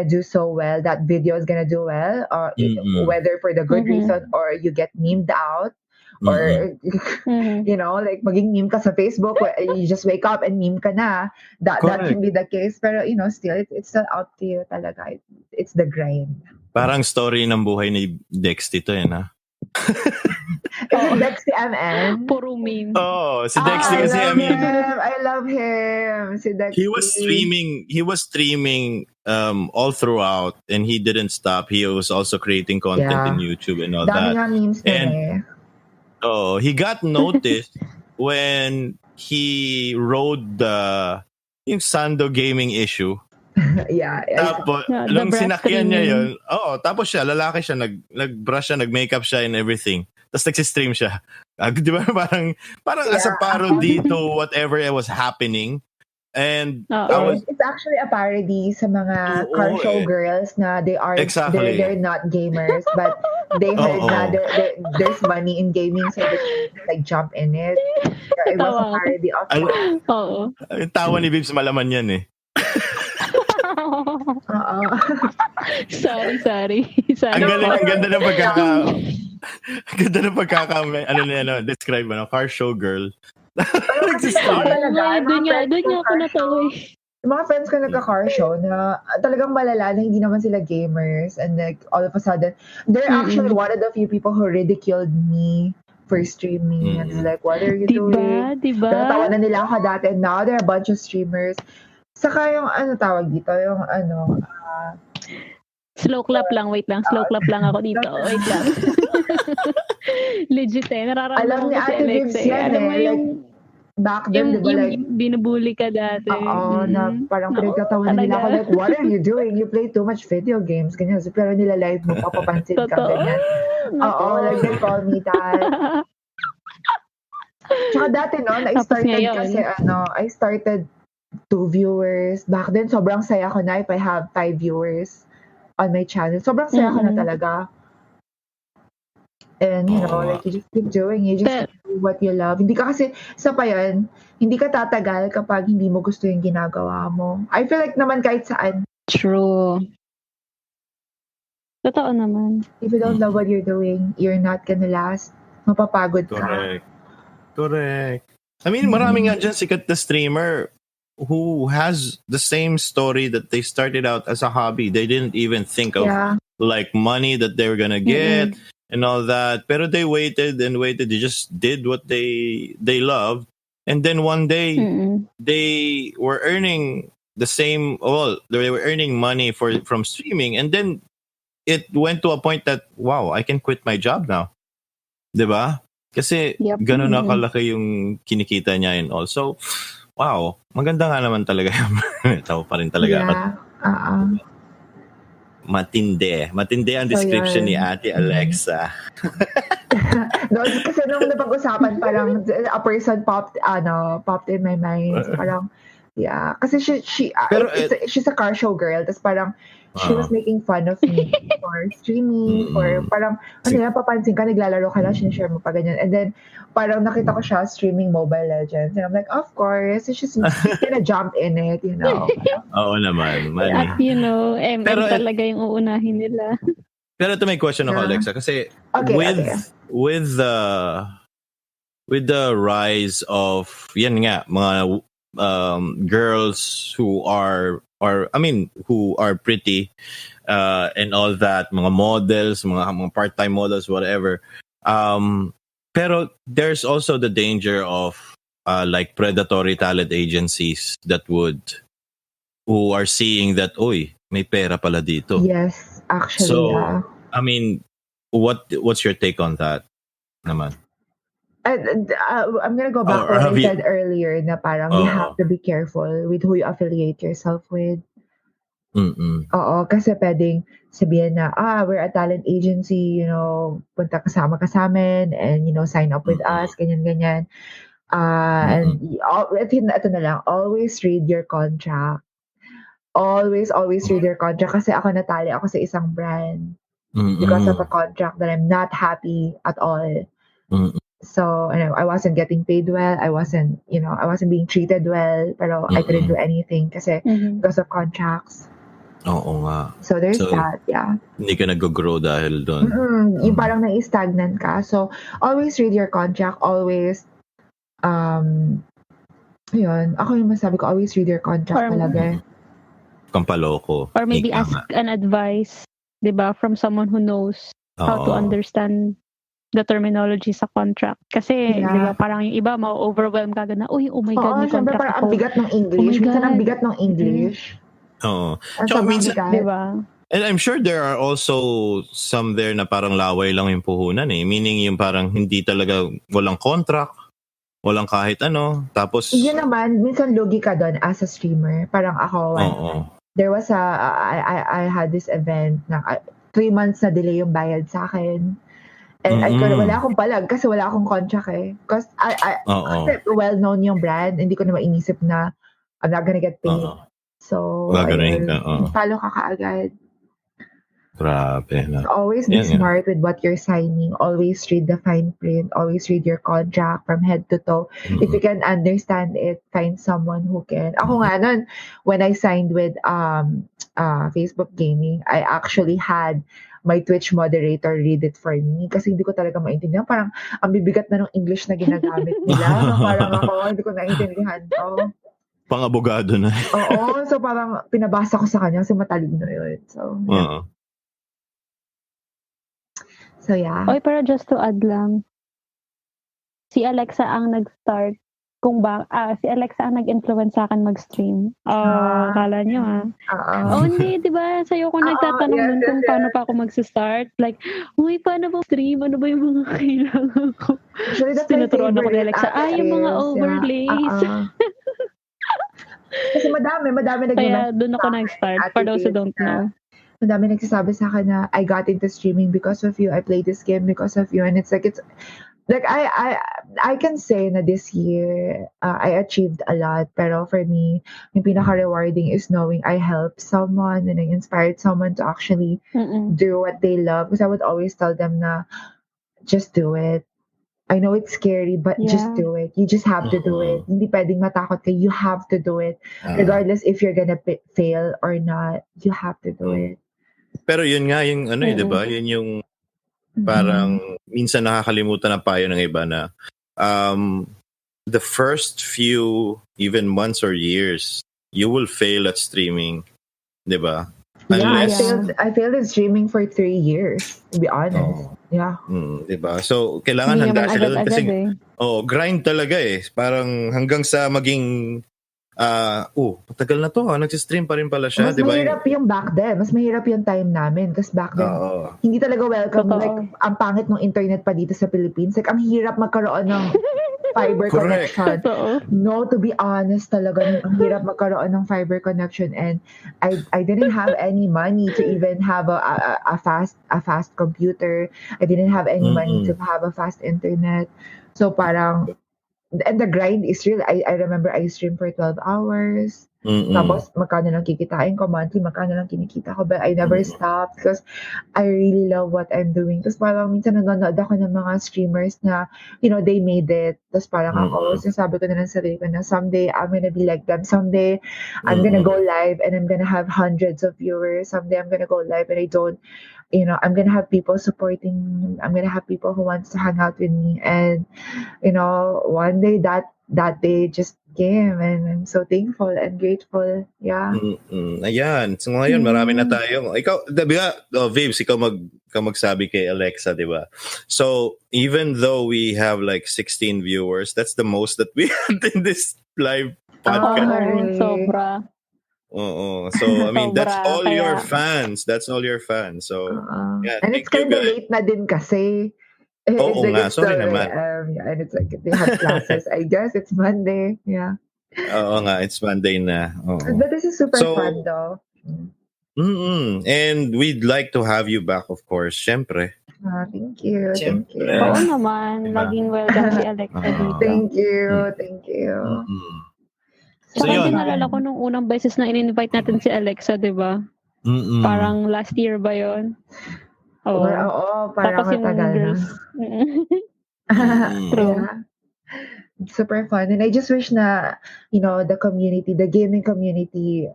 do so well, that video is gonna do well, or whether for the good reason, or you get memed out, or like maging meme ka sa Facebook, where you just wake up and meme ka na. That can be the case, pero still it's still up to you talaga. It's the grind. Parang story ng buhay ni Dex dito yan, ha? Dex si MN. Puro meme. Oh, si Dex kasi I love him. Si Dex. He was streaming all throughout, and he didn't stop. He was also creating content in YouTube and all that. Memes and he got noticed when he rode yung Sando gaming issue. Tapos, nung sinakyan niya yun, tapos lalaki siya, nag-brush siya, nag-makeup siya and everything. Tapos nagsistream siya. Di ba? Parang as a parody to whatever was happening. And it's actually a parody sa mga car show girls na they're not gamers, but they heard na there's money in gaming, so they like jump in it. So it was a parody of Yung tawa ni Bibs, malaman yan eh. Sorry. Ang ganda ng describe car show girl. Doon niya ako natawa. Yung mga friends ko nagka-car show na talagang malala na hindi naman sila gamers, and like all of a sudden they're actually one of the few people who ridiculed me for streaming, and it's like, what are you doing? Diba? Natawa na nila ako dati, and now there are a bunch of streamers. Saka yung tawag dito, yung slow clap lang, wait lang. Slow clap lang ako dito. Wait lang. Legit nararamdaman alam ni Ate Vips yan yung back then, diba, like binubuli ka dati. Na parang pinagtatawanan nila ako, like, what are you doing? You play too much video games, ganyan. So, pero nila live mo, papapansin ka, ganyan. Like they call me that. Tsaka dati, I started 2 viewers. Back then, sobrang saya ko na if I have 5 viewers on my channel. Sobrang saya ko na talaga. And, like, you just keep doing, you just do what you love. Hindi ka kasi, isa pa yan, hindi ka tatagal kapag hindi mo gusto yung ginagawa mo. I feel like naman kahit saan. True. Totoo naman. If you don't love what you're doing, you're not gonna last. Mapapagod ka. Correct. I mean, maraming nga dyan sikat na streamer who has the same story that they started out as a hobby. They didn't even think of like money that they were gonna get and all that. Pero they waited and waited. They just did what they loved, and then one day they were earning the same. Well, they were earning money from streaming, and then it went to a point that, wow, I can quit my job now. Diba? Kasi ganun na kalaki yung kinikita niya and also, wow, maganda nga naman talaga yung tao pa rin talaga. Yeah. Matindi ang description ni Ate Alexa. Kasi nung napag-usapan, parang a person popped in my mind. So parang, yeah. Kasi she's a car show girl. Tapos parang, she was making fun of me for streaming, or parang, papansin ka, naglalaro ka lang, sinishare mo pa ganyan. And then, parang nakita ko siya streaming Mobile Legends. And I'm like, of course, she's gonna jump in it, you know. Oo naman. At pero talaga yung uunahin nila. Pero ito may question ako, Alexa. Kasi with the rise of, yan nga, mga girls who are pretty and all that, mga models, mga part-time models, whatever. Pero there's also the danger of like predatory talent agencies who are seeing that, may pera pala dito. Yes, actually. So, I mean, what's your take on that naman? I'm gonna go back to what I said earlier na parang you have to be careful with who you affiliate yourself with. Oo, kasi pwedeng sabihin na, we're a talent agency, punta kasama ka sa amin and, sign up with us, ganyan. And ito na lang, always read your contract. Always read your contract, kasi ako natali ako sa isang brand because of a contract that I'm not happy at all. So, I wasn't getting paid well. I wasn't being treated well. Pero I couldn't do anything kasi because of contracts. Oo nga. So, there's that, yeah. Hindi ka nag-grow dahil doon. Yung parang nai-stagnant ka. So, always read your contract. Always, yun. Ako yung masabi ko, always read your contract talaga. Kampaloko. Or maybe ask an advice, diba, from someone who knows how to understand the terminology sa contract. Kasi, di ba, parang yung iba, ma-overwhelm ka na, oh my God, may contract parang ako. ang bigat ng English. Minsan ang bigat ng English. Oo. Tsaka minsan, di ba? And I'm sure there are also some there na parang laway lang yung puhunan eh. Meaning yung parang hindi talaga, walang contract, walang kahit ano. Tapos, yun naman, minsan lugi ka doon as a streamer. Parang ako, there was I had this event na 3 months na delay yung bayad sa akin. And wala akong palag kasi wala akong contract eh. Kasi kasi well-known yung brand, hindi ko na mainisip na I'm not gonna get paid. So, talo ka kaagad. Grabe. Always be smart with what you're signing. Always read the fine print. Always read your contract from head to toe. If you can understand it, find someone who can. Ako nga nun, when I signed with Facebook Gaming, I actually had my Twitch moderator read it for me kasi hindi ko talaga maintindihan. Parang ang bibigat na ng English na ginagamit nila. So parang ako, hindi ko naintindihan to. Pang-abogado na. Oo, so parang pinabasa ko sa kanya kasi matalino yun. So, yeah. So, yeah. Oy, pero just to add lang, si Alexa ang nag-start si Alexa ang nag-influence sa akin mag-stream. Kala nyo hindi, di ba? Sa'yo ko nagtatanong dun kung paano pa ako mag-start. Like, paano ba stream? Ano ba yung mga kailangan ko? Actually, that's tinuturuan ako ni Alexa. Yung mga overlays. Kasi madami Kaya dun ako nag-start, for those who don't know. Madami nagsasabi sa akin na I got into streaming because of you. I played this game because of you. And it's like I can say na this year I achieved a lot, pero for me yung pinaka-rewarding is knowing I helped someone and I inspired someone to actually do what they love, because I would always tell them na just do it. I know it's scary, but just do it. You just have to do it. Hindi pwedeng matakot ka. You have to do it. Regardless if you're gonna fail or not, you have to do it. Pero yun nga yung di ba? Yun yung parang minsan nakakalimutan ng payo ng iba na the first few even months or years you will fail at streaming, di ba? I failed at streaming for 3 years, to be honest. Di ba? So kailangan handa sila kasi grind talaga eh. Parang hanggang sa maging matagal na to. Nagsistream pa rin pala siya, Mas di ba? mahirap yung back then. Mas mahirap yung time namin. Kasi back then, hindi talaga welcome. Totoo. Like, ang pangit ng internet pa dito sa Philippines. Like, ang hirap magkaroon ng fiber Correct. connection. Totoo. No, to be honest talaga, ang hirap magkaroon ng fiber connection. And I didn't have any money to even have a fast computer. I didn't have any money to have a fast internet. So parang, and the grind is real. I remember I streamed for 12 hours. Tapos, magkano lang kikitain ko, monthly, magkano lang kinikita ko. But I never stopped because I really love what I'm doing. Tapos parang minsan nanonood ako ng mga streamers na, they made it. Tapos parang ako, sinasabi ko na lang sa sarili ko na someday I'm gonna be like them. Someday I'm gonna go live and I'm gonna have hundreds of viewers. Someday I'm gonna go live and I'm gonna have people supporting me. I'm gonna have people who wants to hang out with me. And, one day that day just came and I'm so thankful and grateful. Yeah. Ayan. So ngayon, marami na tayo. Ikaw, di ba, Vibes, ikaw magsabi kay Alexa, di ba? So, even though we have like 16 viewers, that's the most that we had in this live podcast. Sobra. So, I mean, that's all your fans. That's all your fans. So, yeah, and it's kind of late na din kasi. Oo nga, sorry naman. And it's like they have classes. I guess it's Monday. Yeah. Oo nga, it's Monday na. But this is super fun though. And we'd like to have you back, of course. Syempre. Thank you. Siyempre. Thank you. Oo naman. Laging welcome si Alexa dito. Thank you. Thank you. So, Saka yun. dinalala ko nung unang beses na in-invite natin si Alexa, di ba? Parang last year ba yun? Oo, parang Tapos yung matagal na. girls. True. Yeah. Super fun. And I just wish na, the community, the gaming community,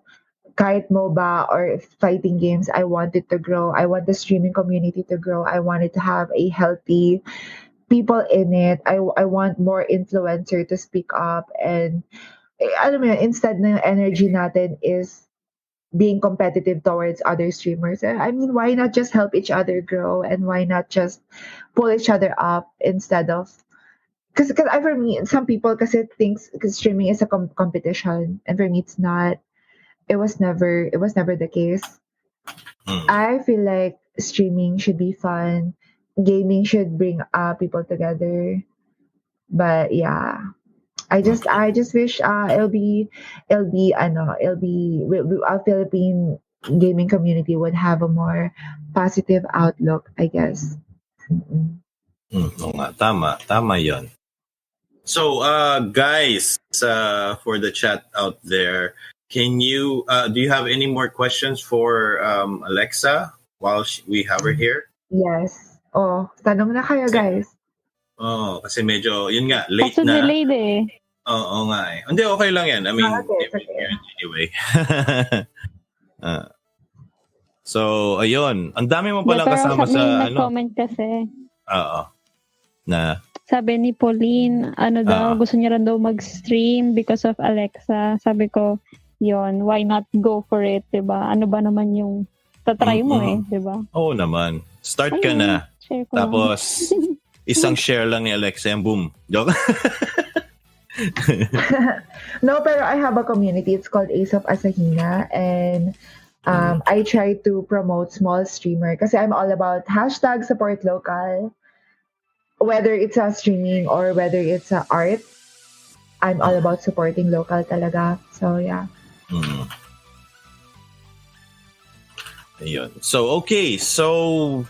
kahit MOBA or fighting games, I want it to grow. I want the streaming community to grow. I want it to have a healthy people in it. I want more influencer to speak up. And, alam mo yun, instead na yung energy natin is being competitive towards other streamers. I mean, why not just help each other grow and why not just pull each other up instead of, because for me, some people kasi thinks because streaming is a competition, and for me it's not. It was never the case. I feel like streaming should be fun. Gaming should bring people together. But yeah. I just wish it'll be our Philippine gaming community would have a more positive outlook, I guess. Oo nga, tama 'yon. So, guys, for the chat out there, can you do you have any more questions for Alexa while we have her here? Yes. Tanong na kayo, guys. Kasi medyo, yun nga, late Kaso na. delayed eh. Oo nga eh. Hindi, okay lang yan. I mean, okay. anyway. So, ayun. Ang dami mo palang kasama sa, may nag-comment kasi. Oo. Na? Sabi ni Pauline, gusto niya rin daw mag-stream because of Alexa. Sabi ko, yon, why not go for it, diba? Ano ba naman yung tatry mo diba? Oo naman. Start ka na. Tapos, isang share lang ni Alexa and boom. Joke? No, pero I have a community. It's called Alexa Asahina. And I try to promote small streamer kasi I'm all about #support local. Whether it's a streaming or whether it's a art, I'm all about supporting local talaga. So, yeah. Ayun. So, okay. So,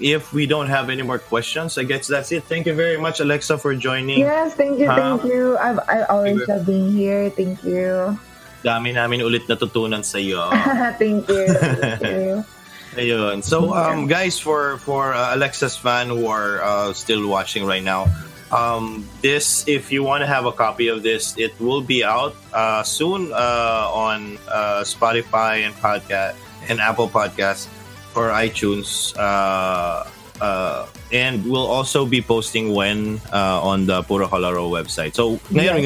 if we don't have any more questions, I guess that's it. Thank you very much, Alexa, for joining. Yes, thank you. I always love being here. Thank you. Dami namin ulit natutunan sa iyo. Thank you. Ayun. So, guys, for Alexa's fan who are still watching right now, if you want to have a copy of this, it will be out soon on Spotify and Apple Podcasts or iTunes. And we'll also be posting when on the Puro Laro website. So, ngayon,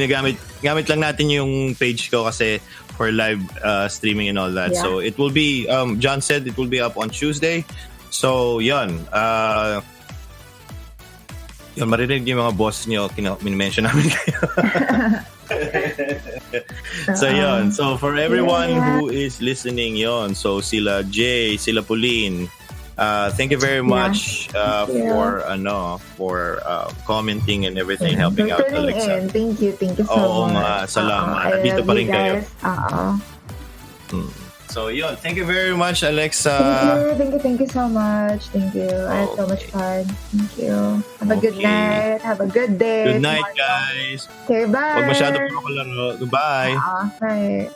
gamit lang natin yung page ko kasi for live streaming and all that. Yeah. So, it will be, John said it will be up on Tuesday. So, yun. Yun, marinig yung mga boss nyo, min-mention namin kayo. So yon. So for everyone who is listening yon, so sila Jay, sila Pauline, thank you very much for commenting and everything, helping out Alexa. Thank you so much. Salamat. Nandito pa rin kayo. So yun, thank you very much, Alexa. Thank you so much. Thank you. I had so much fun. Thank you. Have a good night. Have a good day. Good night, guys. Okay, bye. Huwag masyado po ako laro. Goodbye. Bye.